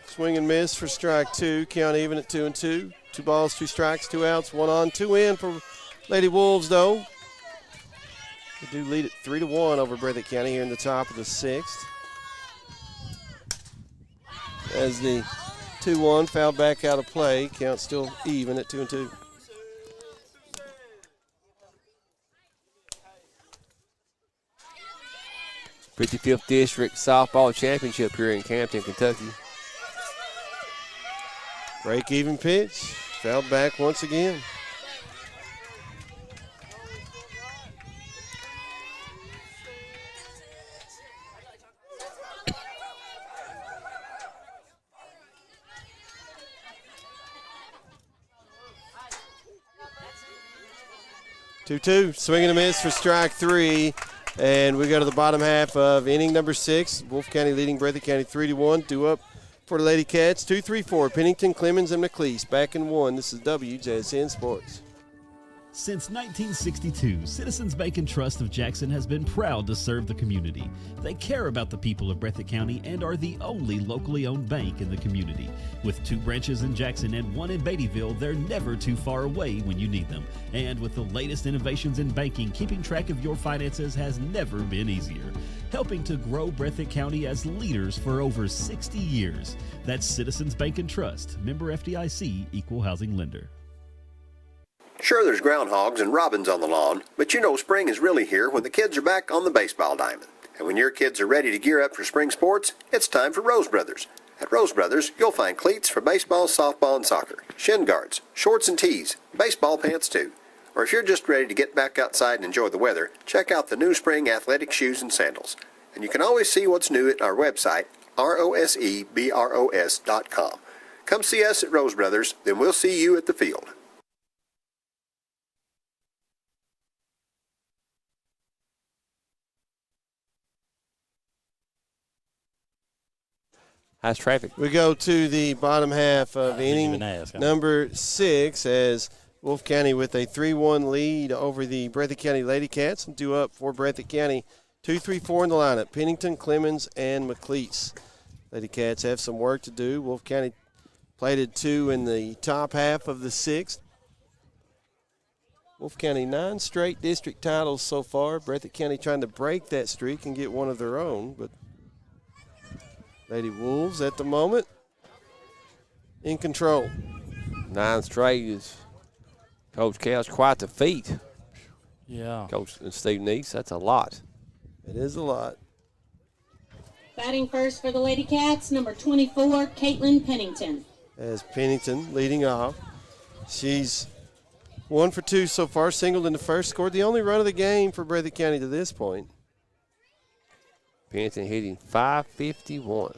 Swing and miss for strike two. Count even at 2-2. 2 balls, 2 strikes, 2 outs, 1 on, 2 in for Lady Wolves, though. They do lead it 3-1 over Breathitt County here in the top of the 6th. As the 2-1 fouled back out of play, count still even at 2-2. Fifth District Softball Championship here in Campton, Kentucky. Break-even pitch, fouled back once again. Two-two, swing and a miss for strike three. And we go to the bottom half of inning number 6. Wolfe County leading Breathitt County 3-1. Due up for the Ladycats, 2-3-4. Pennington, Clemens, and McLeese back in 1. This is WJSN Sports. Since 1962, Citizens Bank and Trust of Jackson has been proud to serve the community. They care about the people of Breathitt County and are the only locally owned bank in the community. With 2 branches in Jackson and 1 in Beattyville, they're never too far away when you need them. And with the latest innovations in banking, keeping track of your finances has never been easier. Helping to grow Breathitt County as leaders for over 60 years. That's Citizens Bank and Trust, member FDIC, equal housing lender. Sure, there's groundhogs and robins on the lawn, but you know spring is really here when the kids are back on the baseball diamond. And when your kids are ready to gear up for spring sports, it's time for Rose Brothers. At Rose Brothers, you'll find cleats for baseball, softball, and soccer, shin guards, shorts and tees, baseball pants too. Or if you're just ready to get back outside and enjoy the weather, check out the new spring athletic shoes and sandals. And you can always see what's new at our website, rosebros.com. Come see us at Rose Brothers, then we'll see you at the field. How's traffic? We go to the bottom half of inning number 6 as Wolfe County with a 3-1 lead over the Breathitt County Ladycats. And due up for Breathitt County, 2-3-4 in the lineup, Pennington, Clemens, and McLeese. Ladycats have some work to do. Wolfe County plated 2 in the top half of the 6th. Wolfe County 9 straight district titles so far. Breathitt County trying to break that streak and get one of their own, but Lady Wolves at the moment in control. 9 straight is Coach Cal's quite the feat. Yeah. Coach Steve Neese, that's a lot. It is a lot. Batting first for the Ladycats, number 24, Caitlin Pennington. As Pennington leading off. She's 1 for 2 so far, singled in the first, scored the only run of the game for Breathitt County to this point. Pennington hitting .551.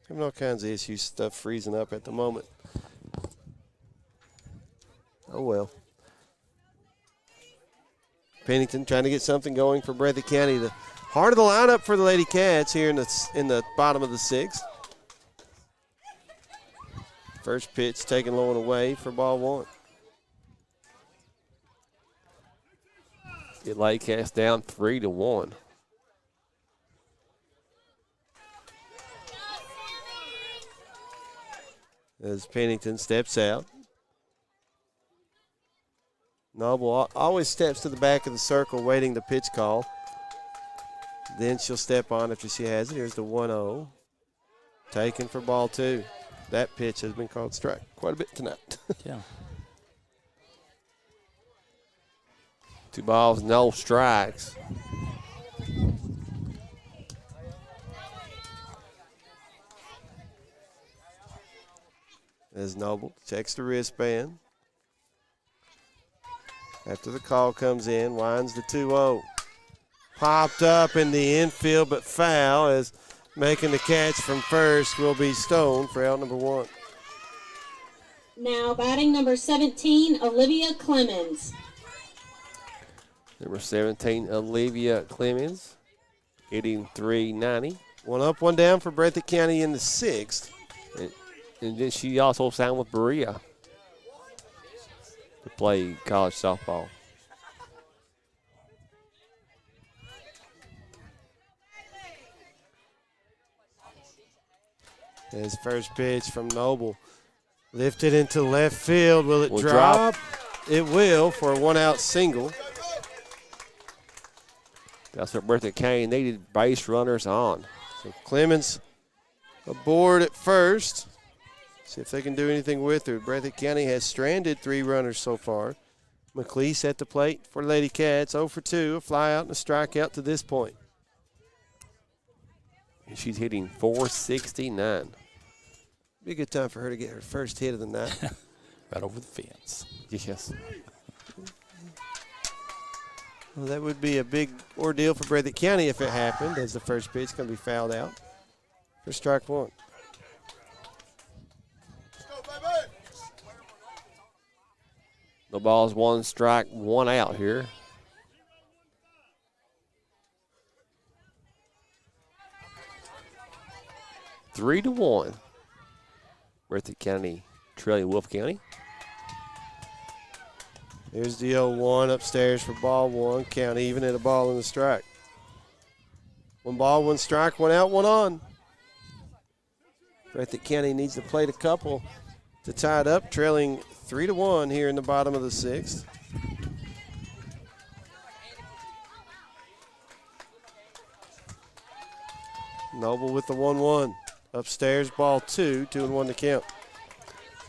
Having all kinds of issues, stuff freezing up at the moment. Oh well. Pennington trying to get something going for Breathitt County. The heart of the lineup for the Ladycats here in the bottom of the 6th. First pitch taken low and away for ball 1. Get Ladycats down 3-1. As Pennington steps out. Noble always steps to the back of the circle waiting the pitch call. Then she'll step on after she has it. Here's the 1-0. Taken for ball 2. That pitch has been called strike quite a bit tonight. Yeah. 2 balls, no strikes. As Noble checks the wristband. After the call comes in, winds the 2-0. Popped up in the infield, but foul, as making the catch from first will be Stone for out number 1. Now batting number 17, Olivia Clemens. Number 17, Olivia Clemens, hitting .390. 1 up, 1 down for Breathitt County in the 6th. And then she also signed with Berea to play college softball. His first pitch from Noble. Lifted into left field. Will it Will drop? drop. It will for a 1-out single. That's what Breathitt County needed, base runners on. So Clemens aboard at first. See if they can do anything with her. Breathitt County has stranded 3 runners so far. McLeese at the plate for Ladycats. 0 for 2, a fly out and a strikeout to this point. And she's hitting .469. Be a good time for her to get her first hit of the night. Right over the fence. Yes. Well, that would be a big ordeal for Breathitt County if it happened, as the first pitch going to be fouled out for strike 1. No balls, 1 strike, 1 out here. Three to 1. Breathitt County trailing Wolfe County. Here's the 0-1 upstairs for ball 1. Count even at a ball and a strike. 1 ball, 1 strike, 1 out, 1 on. Breathitt County needs to plate a couple to tie it up, trailing 3 to 1 here in the bottom of the 6th. Noble with the 1-1. Upstairs, ball 2, 2-1 to count.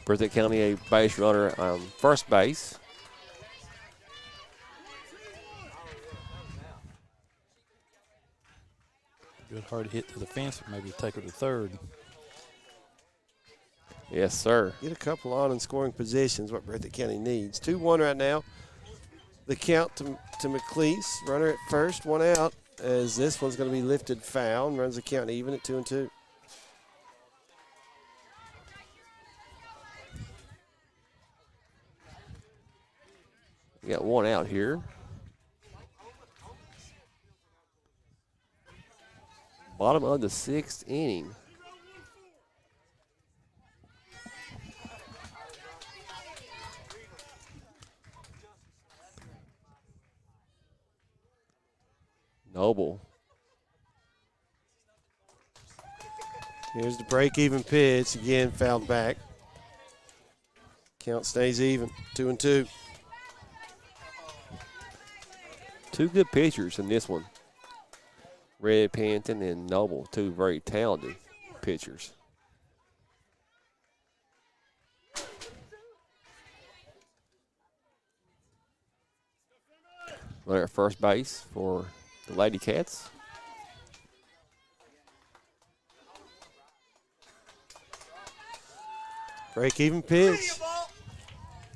Breathitt County a base runner on first base. Good hard hit to the fence, or maybe take her to third. Yes, sir. Get a couple on in scoring positions, what Breathitt County needs. 2-1 right now. The count to McLeese. Runner at first, 1 out, as this one's going to be lifted foul and runs the count even at 2-2. We got 1 out here. Bottom of the 6th inning. Noble. Here's the break-even pitch. Again, fouled back. Count stays even, 2-2. 2 good pitchers in this one. Red Pennington and Noble, 2 very talented pitchers. Runner at first base for the Ladycats. Break-even pitch.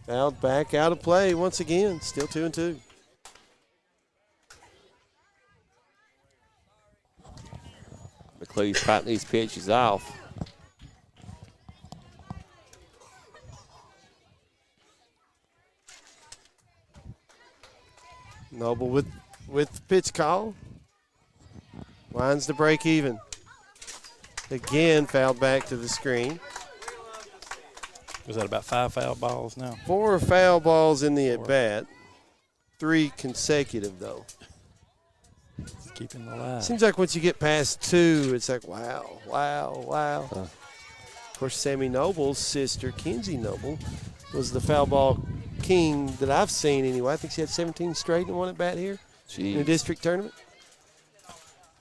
Fouled back, out of play once again. Still 2-2. McLeese fighting these pitches off. Noble with the pitch call. Winds the break even. Again, fouled back to the screen. Was that about 5 foul balls now? 4 foul balls in the at-bat. 3 consecutive, though. It's keeping the alive. Seems like once you get past 2, it's like, wow, wow, wow. Of course, Sammy Noble's sister, Kenzie Noble, was the foul ball king that I've seen anyway. I think she had 17 straight in one at-bat here in the district tournament.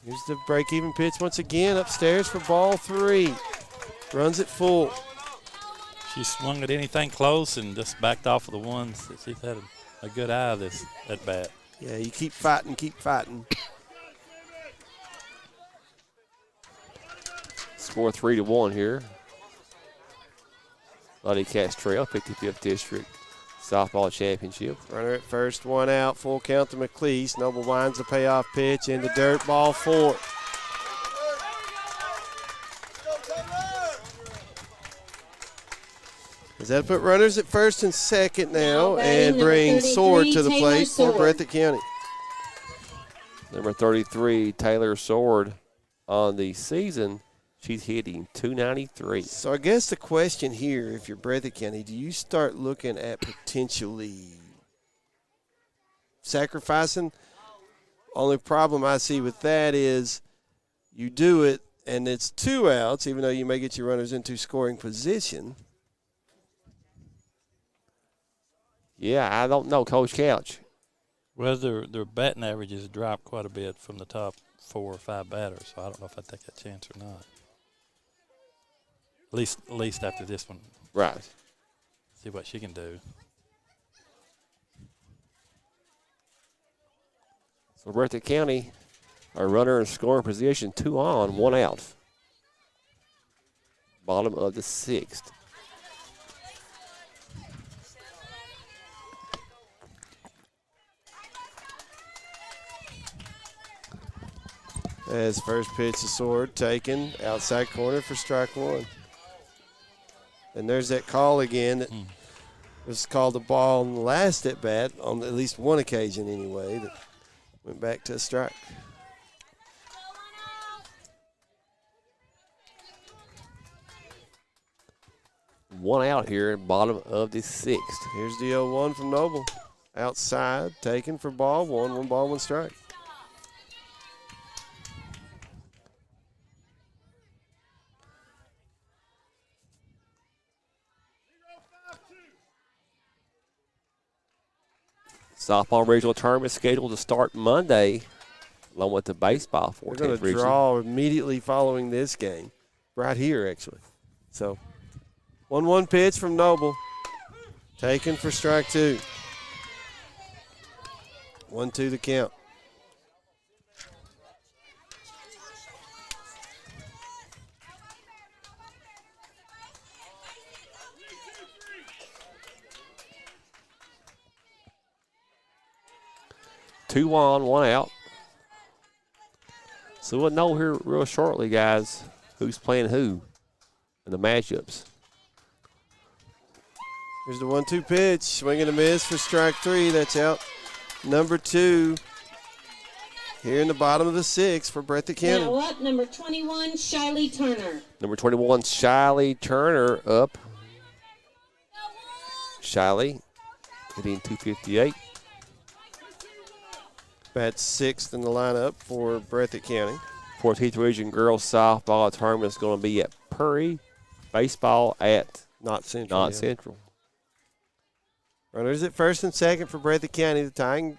Here's the break-even pitch once again. Upstairs for ball 3. Runs it full. She swung at anything close and just backed off of the ones that she's had a good eye this at bat. Yeah, you keep fighting, keep fighting. Score 3-1 here. Ladycats trail, 55th District Softball Championship. Runner at first, 1 out, full count to McLeese. Noble winds the payoff pitch into dirt, ball 4. Does that put runners at first and second now and bring Sword to the plate for Breathitt County? Number 33, Taylor Sword, on the season, she's hitting .293. So I guess the question here, if you're Breathitt County, do you start looking at potentially sacrificing? Only problem I see with that is you do it and it's 2 outs, even though you may get your runners into scoring position. Yeah, I don't know, Coach Couch. Well, their batting averages dropped quite a bit from the top 4 or 5 batters, so I don't know if I'd take that chance or not. At least after this one. Right. See what she can do. So Breathitt County, a runner in scoring position, 2 on, 1 out. Bottom of the 6th. As first pitch to Sword, taken outside corner for strike 1. And there's that call again that was called a ball on the last at bat, on at least one occasion anyway, that went back to a strike. One out here, bottom of the 6th. Here's the 0-1 from Noble. Outside, taken for ball 1, 1 ball, 1 strike. Softball regional tournament scheduled to start Monday, along with the baseball. We're going to draw immediately following this game, right here actually. So, 1-1 pitch from Noble, taken for strike 2. 1-2 the count. Two on, 1 out. So we'll know here real shortly, guys, who's playing who in the matchups. Here's the 1-2 pitch, swing and a miss for strike 3. That's out number 2 here in the bottom of the 6th for Breathitt County. Now up, number 21, Shiley Turner. Number 21, Shiley Turner up. Shiley hitting .258. Bats 6th in the lineup for Breathitt County. 14th Region Girls Softball Tournament is going to be at Purry. Baseball at Not Central. Central. Runners at first and second for Breathitt County. The tying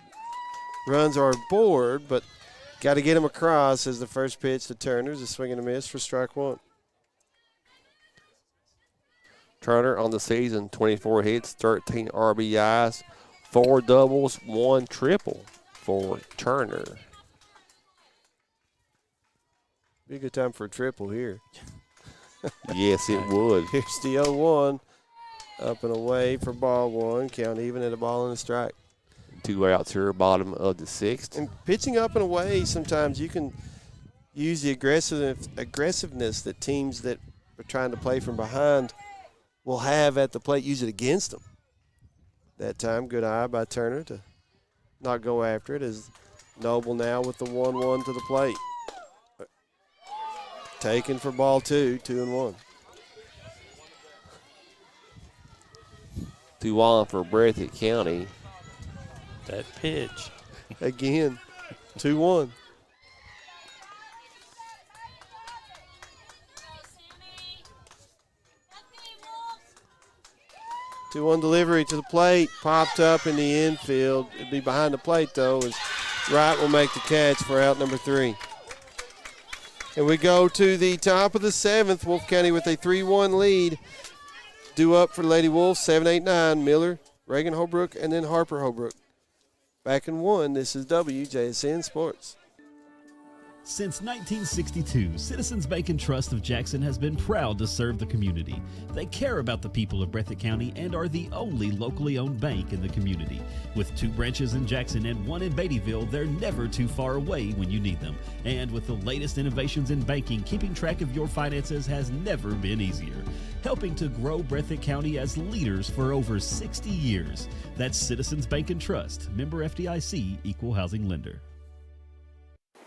runs are aboard, but got to get them across as the first pitch to Turner's a swing and a miss for strike 1. Turner on the season, 24 hits, 13 RBIs, 4 doubles, 1 triple for Turner. Be a good time for a triple here. Yes, it would. Here's the 0-1. Up and away for ball 1. Count even at a ball and a strike. 2 outs here, bottom of the 6th. And pitching up and away, sometimes you can use the aggressiveness that teams that are trying to play from behind will have at the plate, use it against them. That time, good eye by Turner to not go after it, as Noble now with the 1-1 to the plate. Taken for ball 2, 2-1. 2 on for Breathitt County. That pitch. Again, 2-1. Two-one delivery to the plate, popped up in the infield. It'd be behind the plate though, as Wright will make the catch for out number 3. And we go to the top of the 7th. Wolfe County with a 3-1 lead. Due up for Lady Wolves, 7-8-9. Miller, Reagan Holbrook, and then Harper Holbrook. Back in 1. This is WJSN Sports. Since 1962, Citizens Bank and Trust of Jackson has been proud to serve the community. They care about the people of Breathitt County and are the only locally owned bank in the community. With 2 branches in Jackson and 1 in Beattyville, they're never too far away when you need them. And with the latest innovations in banking, keeping track of your finances has never been easier. Helping to grow Breathitt County as leaders for over 60 years. That's Citizens Bank and Trust, member FDIC, equal housing lender.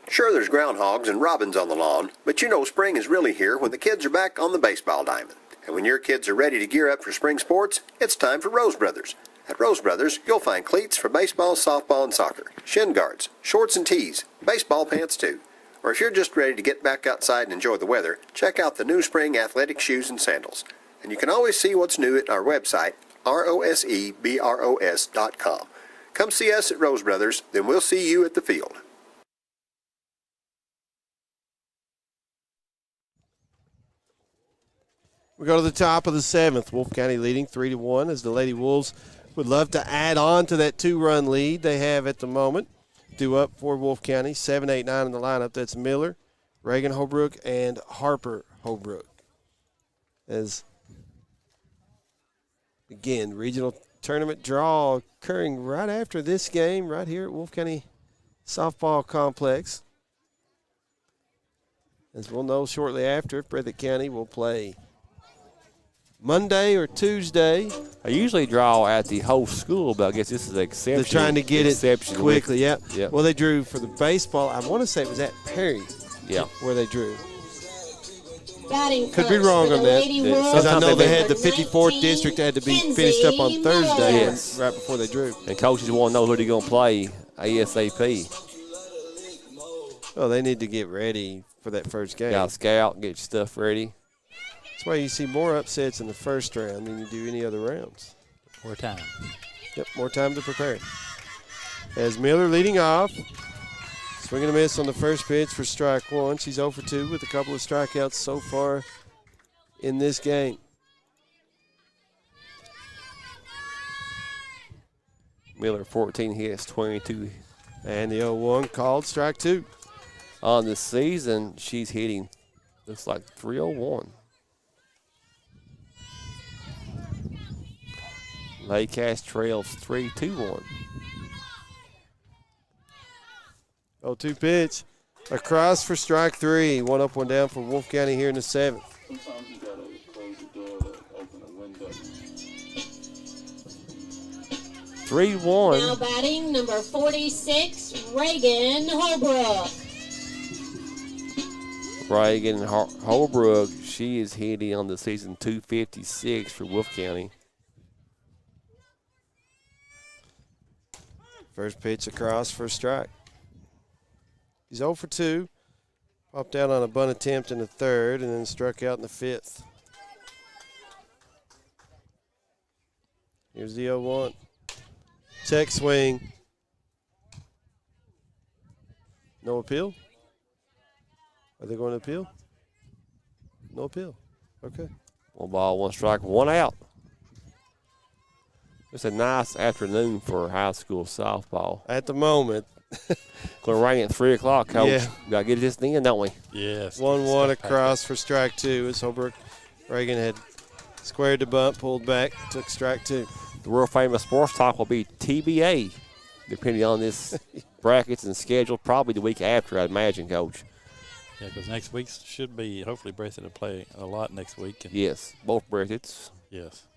Sure, there's groundhogs and robins on the lawn, but you know spring is really here when the kids are back on the baseball diamond. And when your kids are ready to gear up for spring sports, it's time for Rose Brothers. At Rose Brothers, you'll find cleats for baseball, softball, and soccer, shin guards, shorts and tees, baseball pants too. Or if you're just ready to get back outside and enjoy the weather, check out the new spring athletic shoes and sandals. And you can always see what's new at our website, rosebros.com. Come see us at Rose Brothers, then we'll see you at the field. We go to the top of the 7th. Wolfe County leading 3-1 as the Lady Wolves would love to add on to that 2-run lead they have at the moment. Due up for Wolfe County, 7-8-9 in the lineup. That's Miller, Reagan Holbrook, and Harper Holbrook. As, again, regional tournament draw occurring right after this game right here at Wolfe County Softball Complex. As we'll know shortly after, Breathitt County will play Monday or Tuesday. I usually draw at the whole school, but I guess this is an exception. They're trying to get it quickly, yep. Yep. Well, they drew for the baseball. I want to say it was at Perry where they drew. Batting Could be wrong on that. Because I know they had the 54th district that had to be finished up on Thursday right before they drew. And coaches want to know who they're going to play ASAP. Oh, they need to get ready for that first game. Got to scout, get your stuff ready. That's why you see more upsets in the first round than you do any other rounds. More time. Yep, more time to prepare. As Miller leading off. Swing and a miss on the first pitch for strike 1. She's 0 for 2 with a couple of strikeouts so far in this game. Miller 14 hits, 22. And the 0-1 called strike 2. On the season, she's hitting, looks like 301. Ladycats trails 3-2-1. 0-2 pitch. Across for strike 3. 1 up, 1 down for Wolfe County here in the 7th. Sometimes you gotta close the door to open a window. 3-1. Now batting number 46, Reagan Holbrook. Reagan Holbrook, she is hitting on the season 256 for Wolfe County. First pitch across for a strike. He's 0 for 2. Popped out on a bunt attempt in the 3rd and then struck out in the 5th. Here's the 0-1. Check swing. No appeal? Are they going to appeal? No appeal. Okay. 1 ball, 1 strike, 1 out. It's a nice afternoon for high school softball. At the moment. Going to rain at 3 o'clock, Coach. Yeah. Got to get this in, don't we? Yes. 1-1 across for strike 2 as Holbrook. Reagan had squared the bunt, pulled back, took strike 2. The world famous sports talk will be TBA, depending on this brackets and schedule, probably the week after, I'd imagine, Coach. Yeah, because next week should be, hopefully, Breathitt will play a lot next week. And Yes, both Breathitts. yes.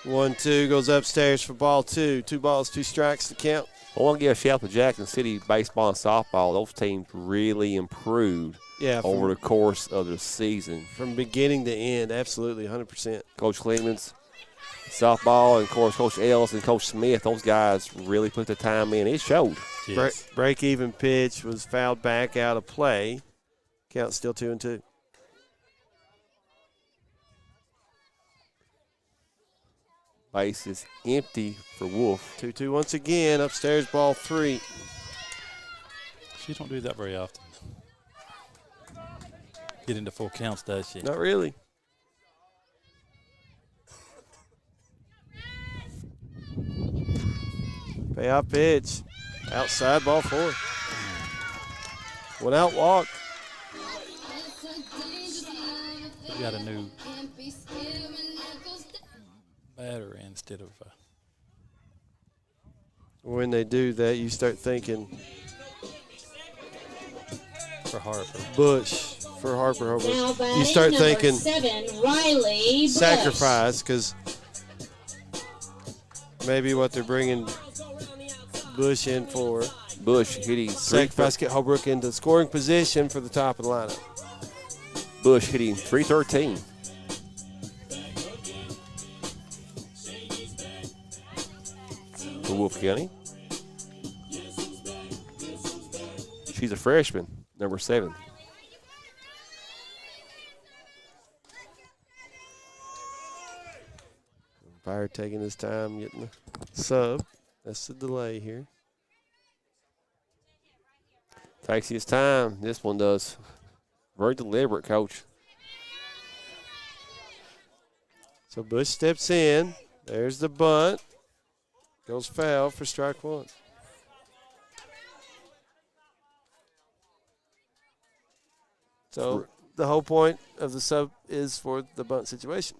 1-2 goes upstairs for ball 2. 2 balls, 2 strikes to count. I want to give a shout out to Jackson City baseball and softball. Those teams really improved over the course of the season. From beginning to end, absolutely, 100%. Coach Clemens, softball, and, of course, Coach Ellis and Coach Smith, those guys really put the time in. It showed. Yes. Break-even pitch was fouled back out of play. Count still 2-2. Base is empty for Wolfe. 2-2 once again. Upstairs, ball 3. She don't do that very often. Get into full counts, does she? Not really. Payoff pitch. Outside, ball 4. One out, walk. We got a new batter instead of. When they do that, you start thinking For Harper. Bush for Harper. Now batting You start number thinking 7, Riley Bush. sacrifice, because maybe what they're bringing Bush in for. Bush hitting Sacrifice, get Holbrook into scoring position for the top of the lineup. Bush hitting 313. For Wolfe County. She's a freshman, number 7. Umpire taking his time getting the sub. That's the delay here. Takes his time. This one does. Very deliberate, Coach. So Bush steps in. There's the bunt. Goes foul for strike 1. So the whole point of the sub is for the bunt situation.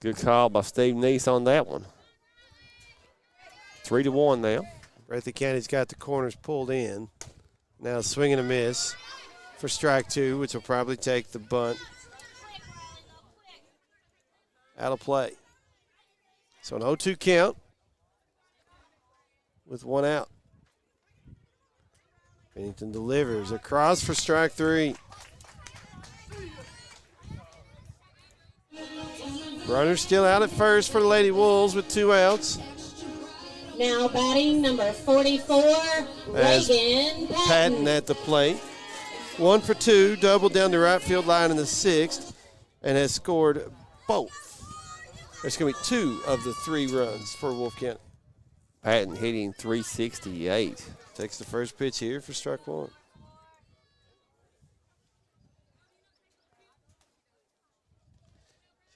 Good call by Steve Neese on that one. 3-1 now. Breathitt County's got the corners pulled in. Now swing and a miss for strike 2, which will probably take the bunt out of play. So an 0-2 count with 1 out. Pennington delivers across for strike 3. Runner still out at first for the Lady Wolves with 2 outs. Now batting number 44, As Reagan Patton Patton. at the plate. 1 for 2, double down the right field line in the 6th, and has scored both. There's going to be 2 of the 3 runs for Wolfe County. Patton hitting 368. Takes the first pitch here for strike 1.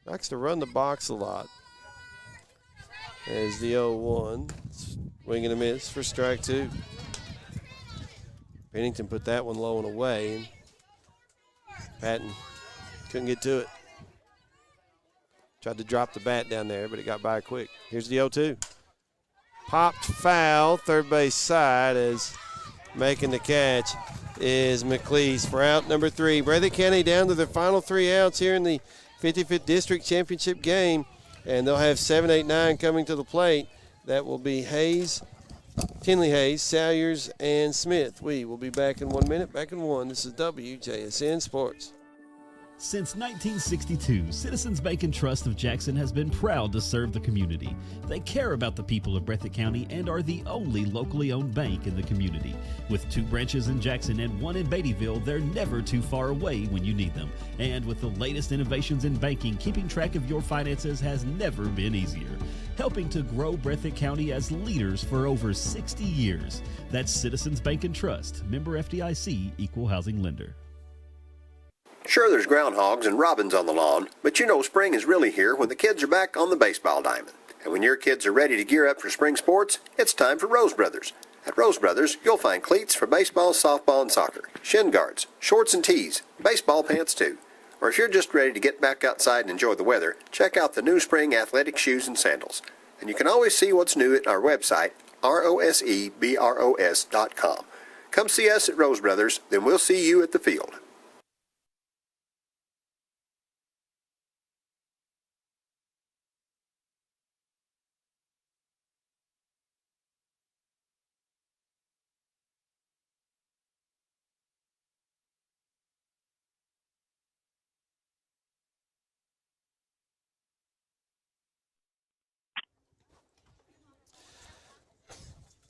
Likes to run the box a lot. There's the 0-1. Swing and a miss for strike 2. Pennington put that one low and away. And Patton couldn't get to it. Tried to drop the bat down there, but it got by quick. Here's the 0-2. Popped foul, third base side, as making the catch is McLeese for out number 3. Breathitt County down to their final 3 outs here in the 55th District Championship game, and they'll have 7, 8, 9 coming to the plate. That will be Hayes, Tinley Hayes, Salyers, and Smith. We will be back in 1 minute. Back in 1. This is WJSN Sports. Since 1962, Citizens Bank and Trust of Jackson has been proud to serve the community. They care about the people of Breathitt County and are the only locally owned bank in the community. With 2 branches in Jackson and 1 in Beattyville, they're never too far away when you need them. And with the latest innovations in banking, keeping track of your finances has never been easier. Helping to grow Breathitt County as leaders for over 60 years. That's Citizens Bank and Trust, member FDIC, equal housing lender. Sure, there's groundhogs and robins on the lawn, but you know spring is really here when the kids are back on the baseball diamond. And when your kids are ready to gear up for spring sports, it's time for Rose Brothers. At Rose Brothers, you'll find cleats for baseball, softball, and soccer, shin guards, shorts and tees, baseball pants too. Or if you're just ready to get back outside and enjoy the weather, check out the new spring athletic shoes and sandals. And you can always see what's new at our website, rosebros.com. Come see us at Rose Brothers, then we'll see you at the field.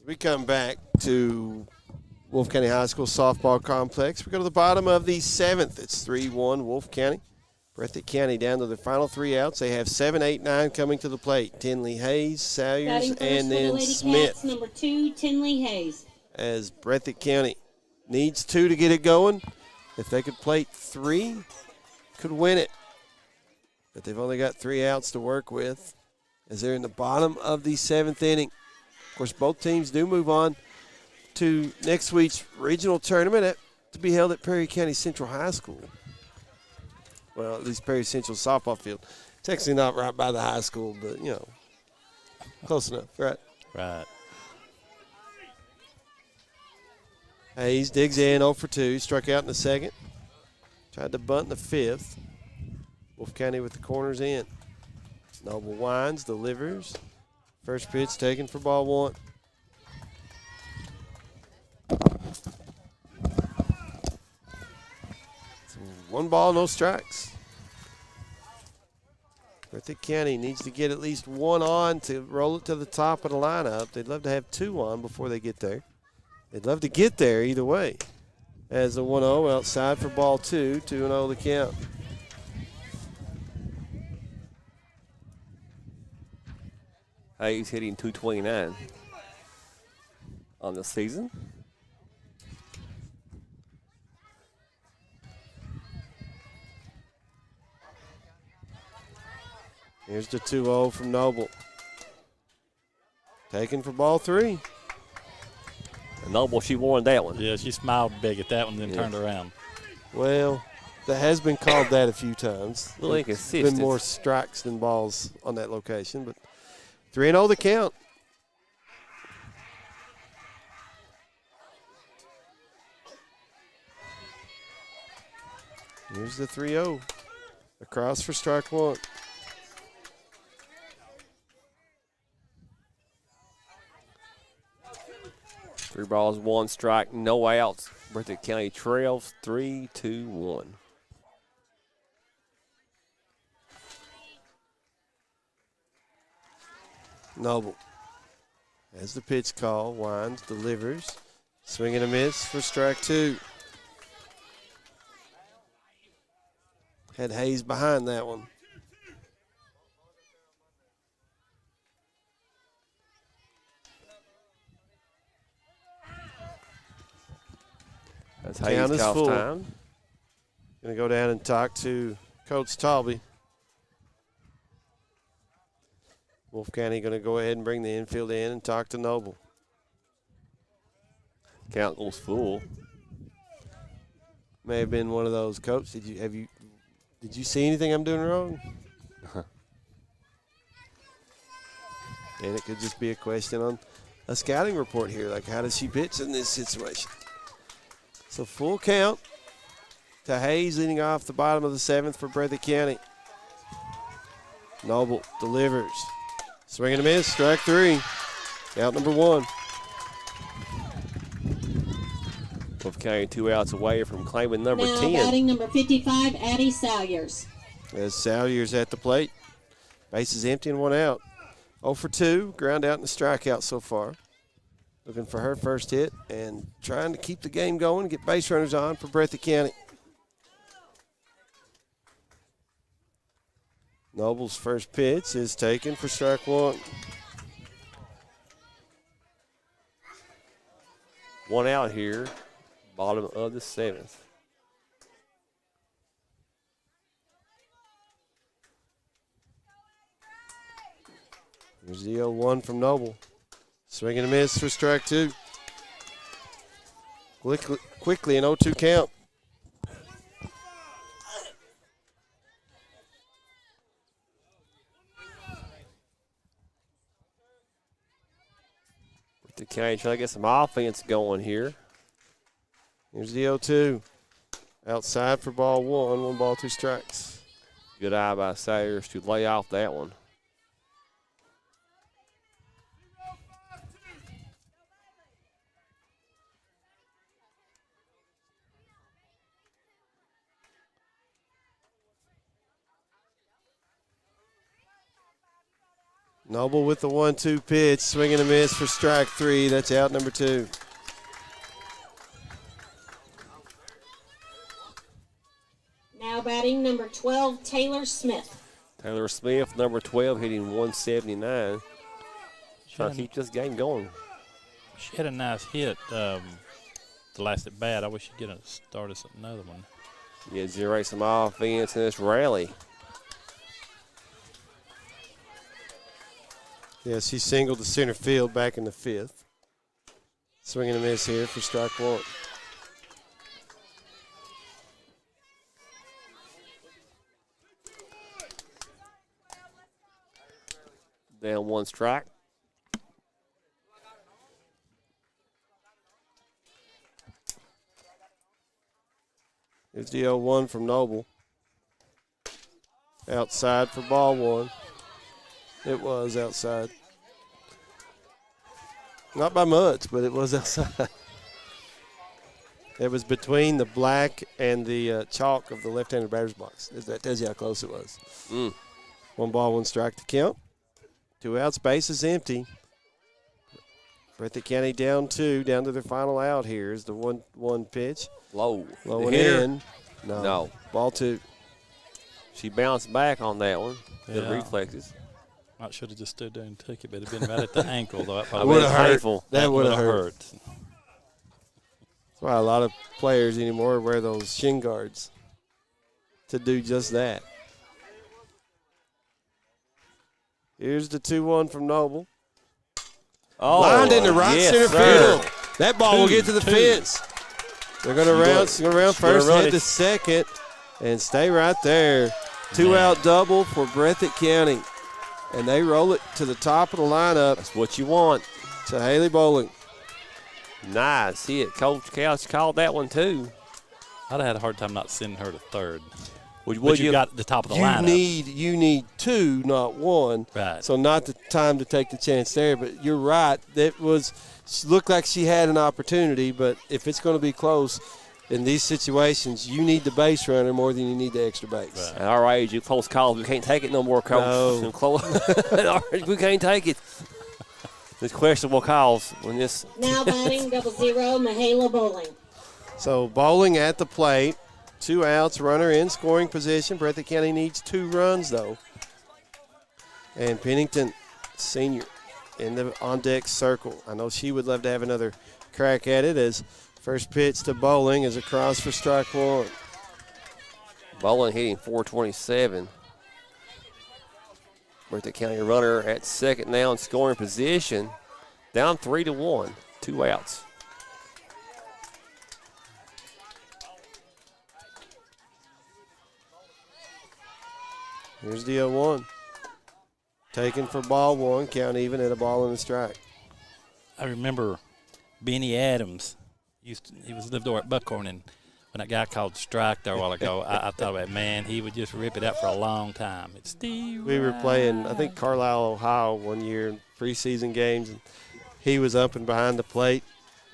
We come back to Wolfe County High School softball complex. We go to the bottom of the 7th. It's 3-1 Wolfe County. Breathitt County down to their final 3 outs. They have 7, 8, 9 coming to the plate. Tinley Hayes, Salyers, Batting first and for then the Smith. Ladycats, number 2, Tinley Hayes. as Breathitt County needs 2 to get it going. If they could plate 3, could win it. But they've only got 3 outs to work with as they're in the bottom of the 7th inning. Of course, both teams do move on to next week's regional tournament to be held at Perry County Central High School. Well, at least Perry Central softball field. It's actually not right by the high school, but, you know, close enough, right? Right. Hayes digs in 0 for 2, struck out in the 2nd. Tried to bunt in the 5th. Wolfe County with the corners in. Noble winds, delivers. First pitch taken for ball 1. So 1 ball, no strikes. Breathitt County needs to get at least 1 on to roll it to the top of the lineup. They'd love to have 2 on before they get there. They'd love to get there either way. As a 1-0 outside for ball 2, 2-0 the count. Hayes hitting .229 on the season. Here's the 2-0 from Noble. Taken for ball 3. And Noble, she won that one. Yeah, she smiled big at that one, then turned around. Well, that has been called that a few times. A little There's inconsistent. been more strikes than balls on that location, but 3-0 the count. Here's the 3-0. Across for strike 1. Three balls, 1 strike, no outs. Breathitt County trails 3-2-1. Noble has the pitch call, winds, delivers. Swing and a miss for strike 2. Had Hayes behind that one. That's Count Hayes is calls full. time. Going to go down and talk to Coach Talby. Wolfe County going to go ahead and bring the infield in and talk to Noble. Count goes full. May have been one of those. Coach, did you see anything I'm doing wrong? And it could just be a question on a scouting report here, like how does she pitch in this situation? So full count to Hayes leading off the bottom of the 7th for Breathitt County. Noble delivers. Swing and a miss, strike 3. Out number 1. Wolfe County 2 outs away from claiming number Now 10. batting number 55, Addie Salyers. As Salyers at the plate. Base is empty and 1 out. 0 for 2, ground out and a strikeout so far. Looking for her first hit and trying to keep the game going, get base runners on for Breathitt County. Noble's first pitch is taken for strike 1. 1 out here, bottom of the 7th. Here's the 0-1 from Noble. Swing and a miss for strike 2. Quickly an 0-2 count. The County trying to get some offense going here. Here's the 0-2. Outside for ball 1. 1 ball, 2 strikes. Good eye by Sayers to lay off that one. Noble with the 1-2 pitch. Swing and a miss for strike 3. That's out number 2. Now batting number 12, Taylor Smith. Taylor Smith, number 12, hitting 179. Trying to keep this game going. She had a nice hit the last at bat. I wish she'd get start us another one. Yeah, generate some offense in this rally. Yeah, she singled to center field back in the 5th. Swing and a miss here for strike one. Down 1 strike. Here's the 0-1 from Noble. Outside for ball 1. It was outside. Not by much, but it was outside. It was between the black and the chalk of the left-handed batter's box. That tells you how close it was. 1 ball, 1 strike to count. 2 outs, base is empty. Breathitt County down 2, down to their final out here is the 1-1 pitch. Low. Low and Hitter? in. No. Ball 2. She bounced back on that one. Good Yeah. reflexes. I should have just stood there and took it, but it'd been right at the ankle. Though. That would have hurt. That would have hurt. hurt. That's why a lot of players anymore wear those shin guards to do just that. Here's the 2-1 from Noble. Oh, Lined into right yes, center sir. field. That ball will get to the fence. They're going to round first, run hit it. to second, and stay right there. 2-out double for Breathitt County. And they roll it to the top of the lineup That's what you want. to Haley Bowling. Nice hit. Coach Couch called that one too. I'd have had a hard time not sending her to third. Would But you got the top of the lineup. You need 2, not 1. Right. So not the time to take the chance there. But you're right. That looked like she had an opportunity. But if it's going to be close in these situations, you need the base runner more than you need the extra base. Right. At our age, you close calls, we can't take it no more, Coach. No. At our age, we can't take it. There's questionable calls when this. Now batting 00, Mahala Bowling. So Bowling at the plate. 2 outs, runner in scoring position. Breathitt County needs 2 runs, though. And Pennington, senior, in the on-deck circle. I know she would love to have another crack at it as first pitch to Bowling is across for strike 1. Bowling hitting 427. Breathitt County runner at second now in scoring position. Down 3-1. 2 outs. Here's the 0-1. Taken for ball 1, count even at a ball and a strike. I remember Benny Adams. He lived over at Buckhorn, and when that guy called strike there a while ago, I thought about, man, he would just rip it out for a long time. It's Steve. We were playing, I think, Carlisle, Ohio one year in preseason games, and he was up and behind the plate,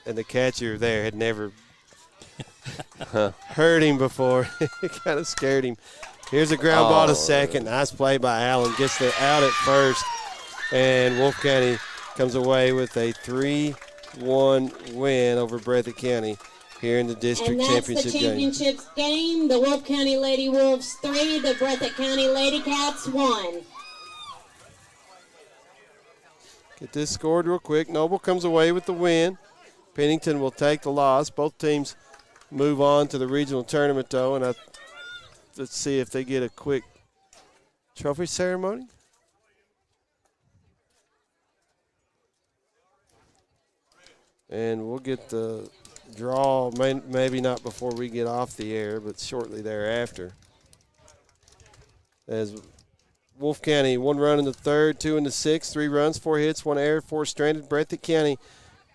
and the catcher there had never heard him before. It kind of scared him. Here's a ground ball to second. Nice play by Allen. Gets the out at first, and Wolfe County comes away with a 3-1 win over Breathitt County here in the district And that's championship the game. championships game. The Wolfe County Lady Wolves 3, the Breathitt County Ladycats 1. Get this scored real quick. Noble comes away with the win. Pennington will take the loss. Both teams move on to the regional tournament, though, and let's see if they get a quick trophy ceremony. And we'll get the draw, maybe not before we get off the air, but shortly thereafter. As Wolfe County, 1 run in the 3rd, 2 in the 6th, 3 runs, 4 hits, 1 error, 4 stranded. Breathitt County,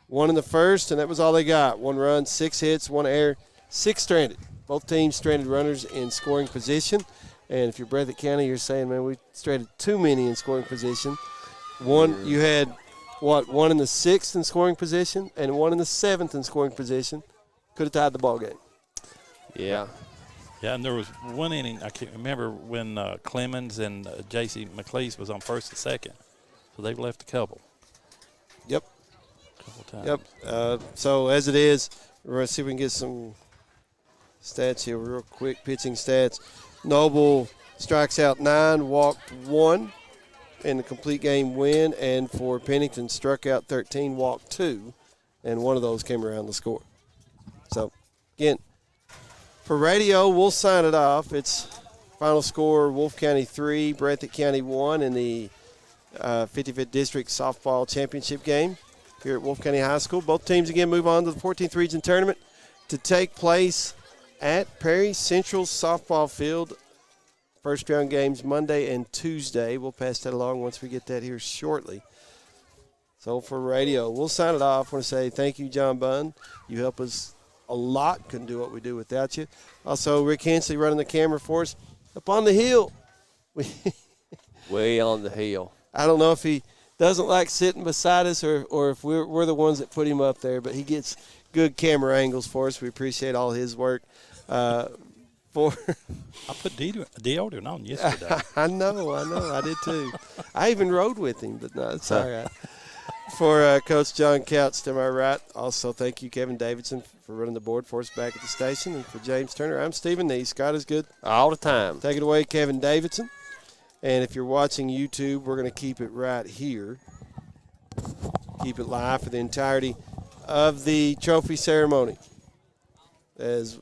1 in the 1st, and that was all they got. 1 run, 6 hits, 1 error, 6 stranded. Both teams stranded runners in scoring position. And if you're Breathitt County, you're saying, man, we stranded too many in scoring position. You had, 1 in the 6th in scoring position and 1 in the 7th in scoring position. Could have tied the ball game. Yeah. Yeah, and there was one inning, I can't remember, when Clemens and J.C. McLeese was on first and second. So they've left a couple. Yep. Couple times. Yep. So as it is, we're going to see if we can get some stats here real quick. Pitching stats. Noble strikes out 9, walked 1 in the complete game win. And for Pennington, struck out 13, walked 2 and one of those came around to score. So, again, for radio, we'll sign it off. It's final score, Wolfe County 3, Breathitt County 1 in the 55th District Softball Championship game here at Wolfe County High School. Both teams, again, move on to the 14th Region Tournament to take place at Perry Central Softball Field. First round games Monday and Tuesday. We'll pass that along once we get that here shortly. So for radio, we'll sign it off. I want to say thank you, John Bunn. You help us a lot. Couldn't do what we do without you. Also, Rick Hensley running the camera for us up on the hill. Way on the hill. I don't know if he doesn't like sitting beside us or if we're the ones that put him up there, but he gets good camera angles for us. We appreciate all his work. I put deodorant on yesterday. I know. I did too. I even rode with him, but no, it's all right. For Coach John Couch to my right, also thank you, Kevin Davidson, for running the board for us back at the station. And for James Turner, I'm Stephen Nee. Scott is good. All the time. Take it away, Kevin Davidson. And if you're watching YouTube, we're going to keep it right here. Keep it live for the entirety of the trophy ceremony. As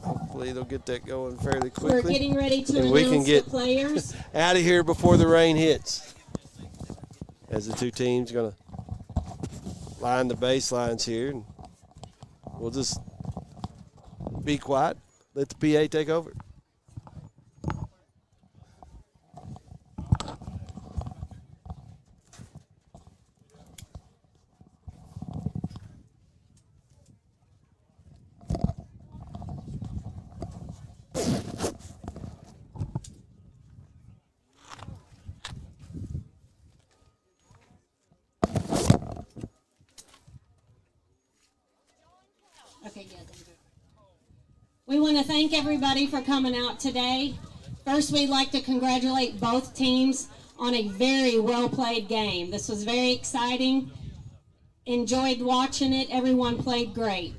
hopefully they'll get that going fairly quickly. We're getting ready to and we can announce get the players. out of here before the rain hits. As the two teams going to line the baselines here. And we'll just be quiet. Let the PA take over. Okay, yeah, there you go. We want to thank everybody for coming out today. First, we'd like to congratulate both teams on a very well-played game. This was very exciting. Enjoyed watching it. Everyone played great.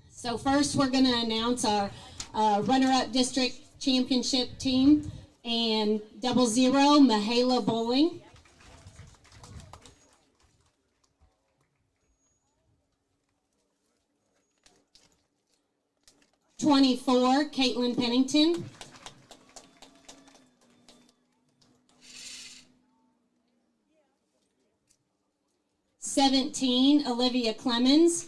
So first, we're going to announce our runner-up district championship team and 00 Mahala Bowling. 24, Caitlin Pennington. 17, Olivia Clemens.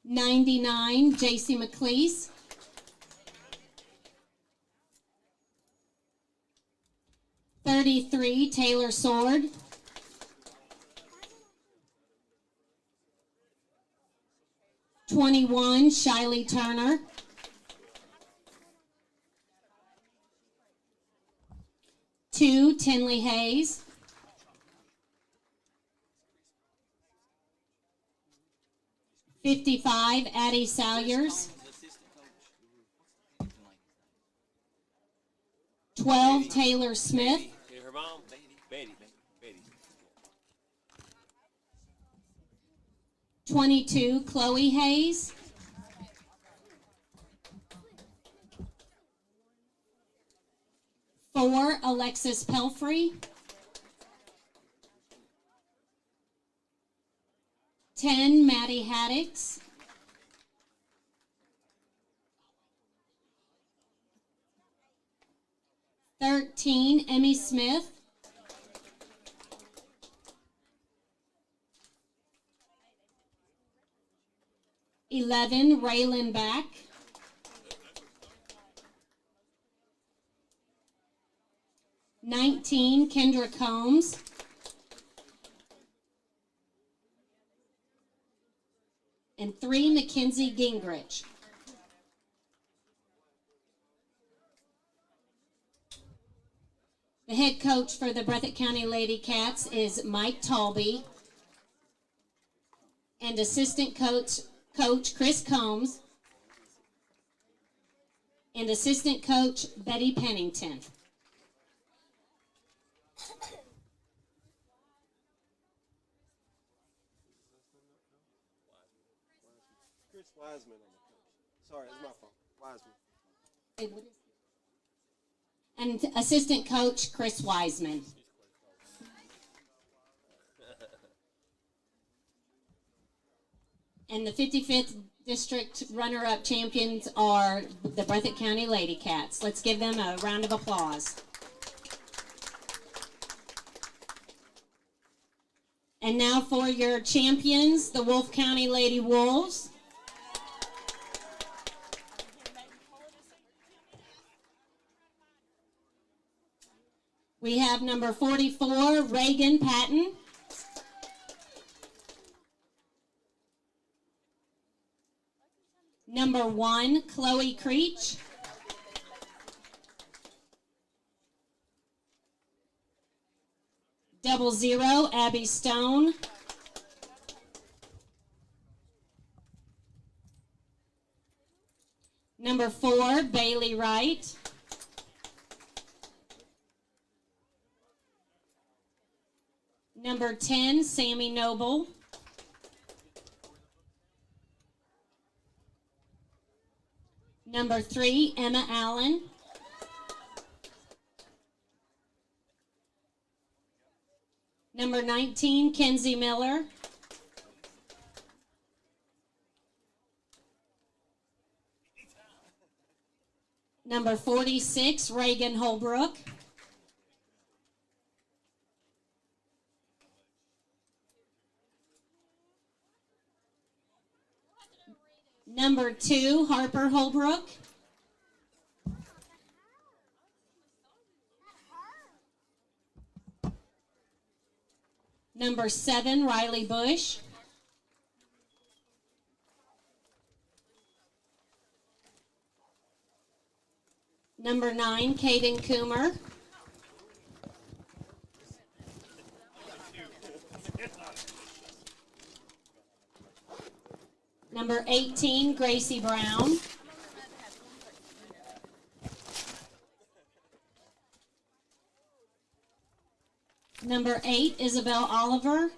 99, JC McLeese. 33, Taylor Sword. 21, Shiley Turner. 2, Tinley Hayes. 55, Addie Salyers. 12, Taylor Smith. 22, Chloe Hayes. 4, Alexis Pelfrey. 10, Maddie Haddix. 13, Emmy Smith. 11, Raylan Back. 19, Kendra Combs. 3, Mackenzie Gingrich. The head coach for the Breathitt County Ladycats is Mike Talby, and assistant coach Chris Combs, and assistant coach Betty Pennington. Chris Wiseman on the coach. Sorry, it's my fault. Wiseman. And assistant coach Chris Wiseman. And the 55th District runner-up champions are the Breathitt County Ladycats. Let's give them a round of applause. And now for your champions, the Wolfe County Lady Wolves. We have number 44, Reagan Patton. Number 1, Chloe Creech. Double 0, Abby Stone. Number 4, Bailey Wright. Number 10, Sammy Noble. Number 3, Emma Allen. Number 19, Kenzie Miller. Number 46, Reagan Holbrook. Number 2, Harper Holbrook. Number 7, Riley Bush. Number 9, Caden Coomer. Number 18, Gracie Brown. Number 8, Isabel Oliver.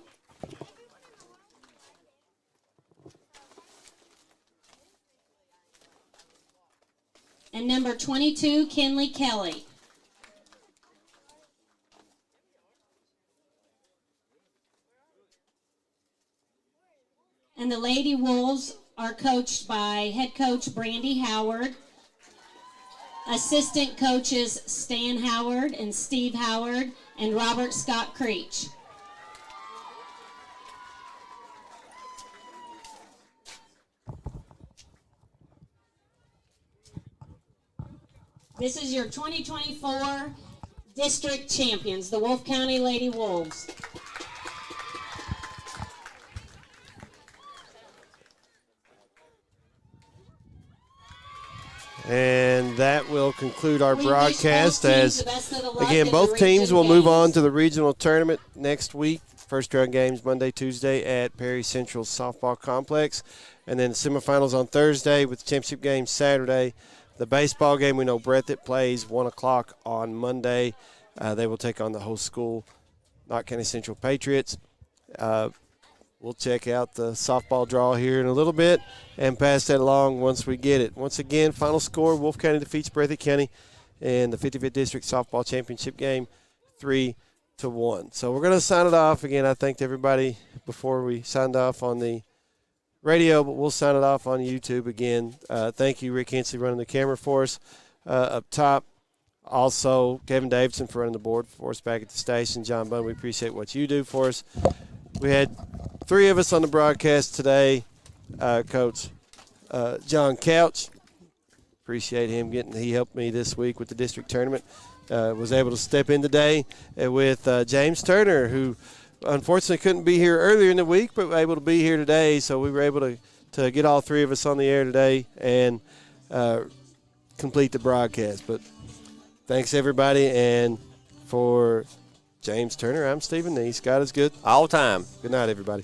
And number 22, Kinley Kelly. And the Lady Wolves are coached by head coach Brandy Howard, assistant coaches Stan Howard and Steve Howard, and Robert Scott Creech. This is your 2024 district champions, the Wolfe County Lady Wolves. And that will conclude our We wish broadcast. both teams As the best of the luck again, in both the teams region will move on games. to the regional tournament next week. First round games Monday, Tuesday at Perry Central Softball Complex, and then the semifinals on Thursday with the championship game Saturday. The baseball game, we know Breathitt plays 1 o'clock on Monday. They will take on the host school, Knott County Central Patriots. We'll check out the softball draw here in a little bit and pass that along once we get it. Once again, final score, Wolfe County defeats Breathitt County in the 55th District Softball Championship game 3-1. So we're going to sign it off. Again, I thanked everybody before we signed off on the radio, but we'll sign it off on YouTube again. Thank you, Rick Hensley, running the camera for us up top. Also, Kevin Davidson for running the board for us back at the station. John Bunn, we appreciate what you do for us. We had 3 of us on the broadcast today. Coach John Couch, appreciate him he helped me this week with the district tournament. Was able to step in today with James Turner, who unfortunately couldn't be here earlier in the week, but able to be here today. So we were able to get all 3 of us on the air today and complete the broadcast. But thanks, everybody. And for James Turner, I'm Stephen Neese. God is good All time. Good night, everybody.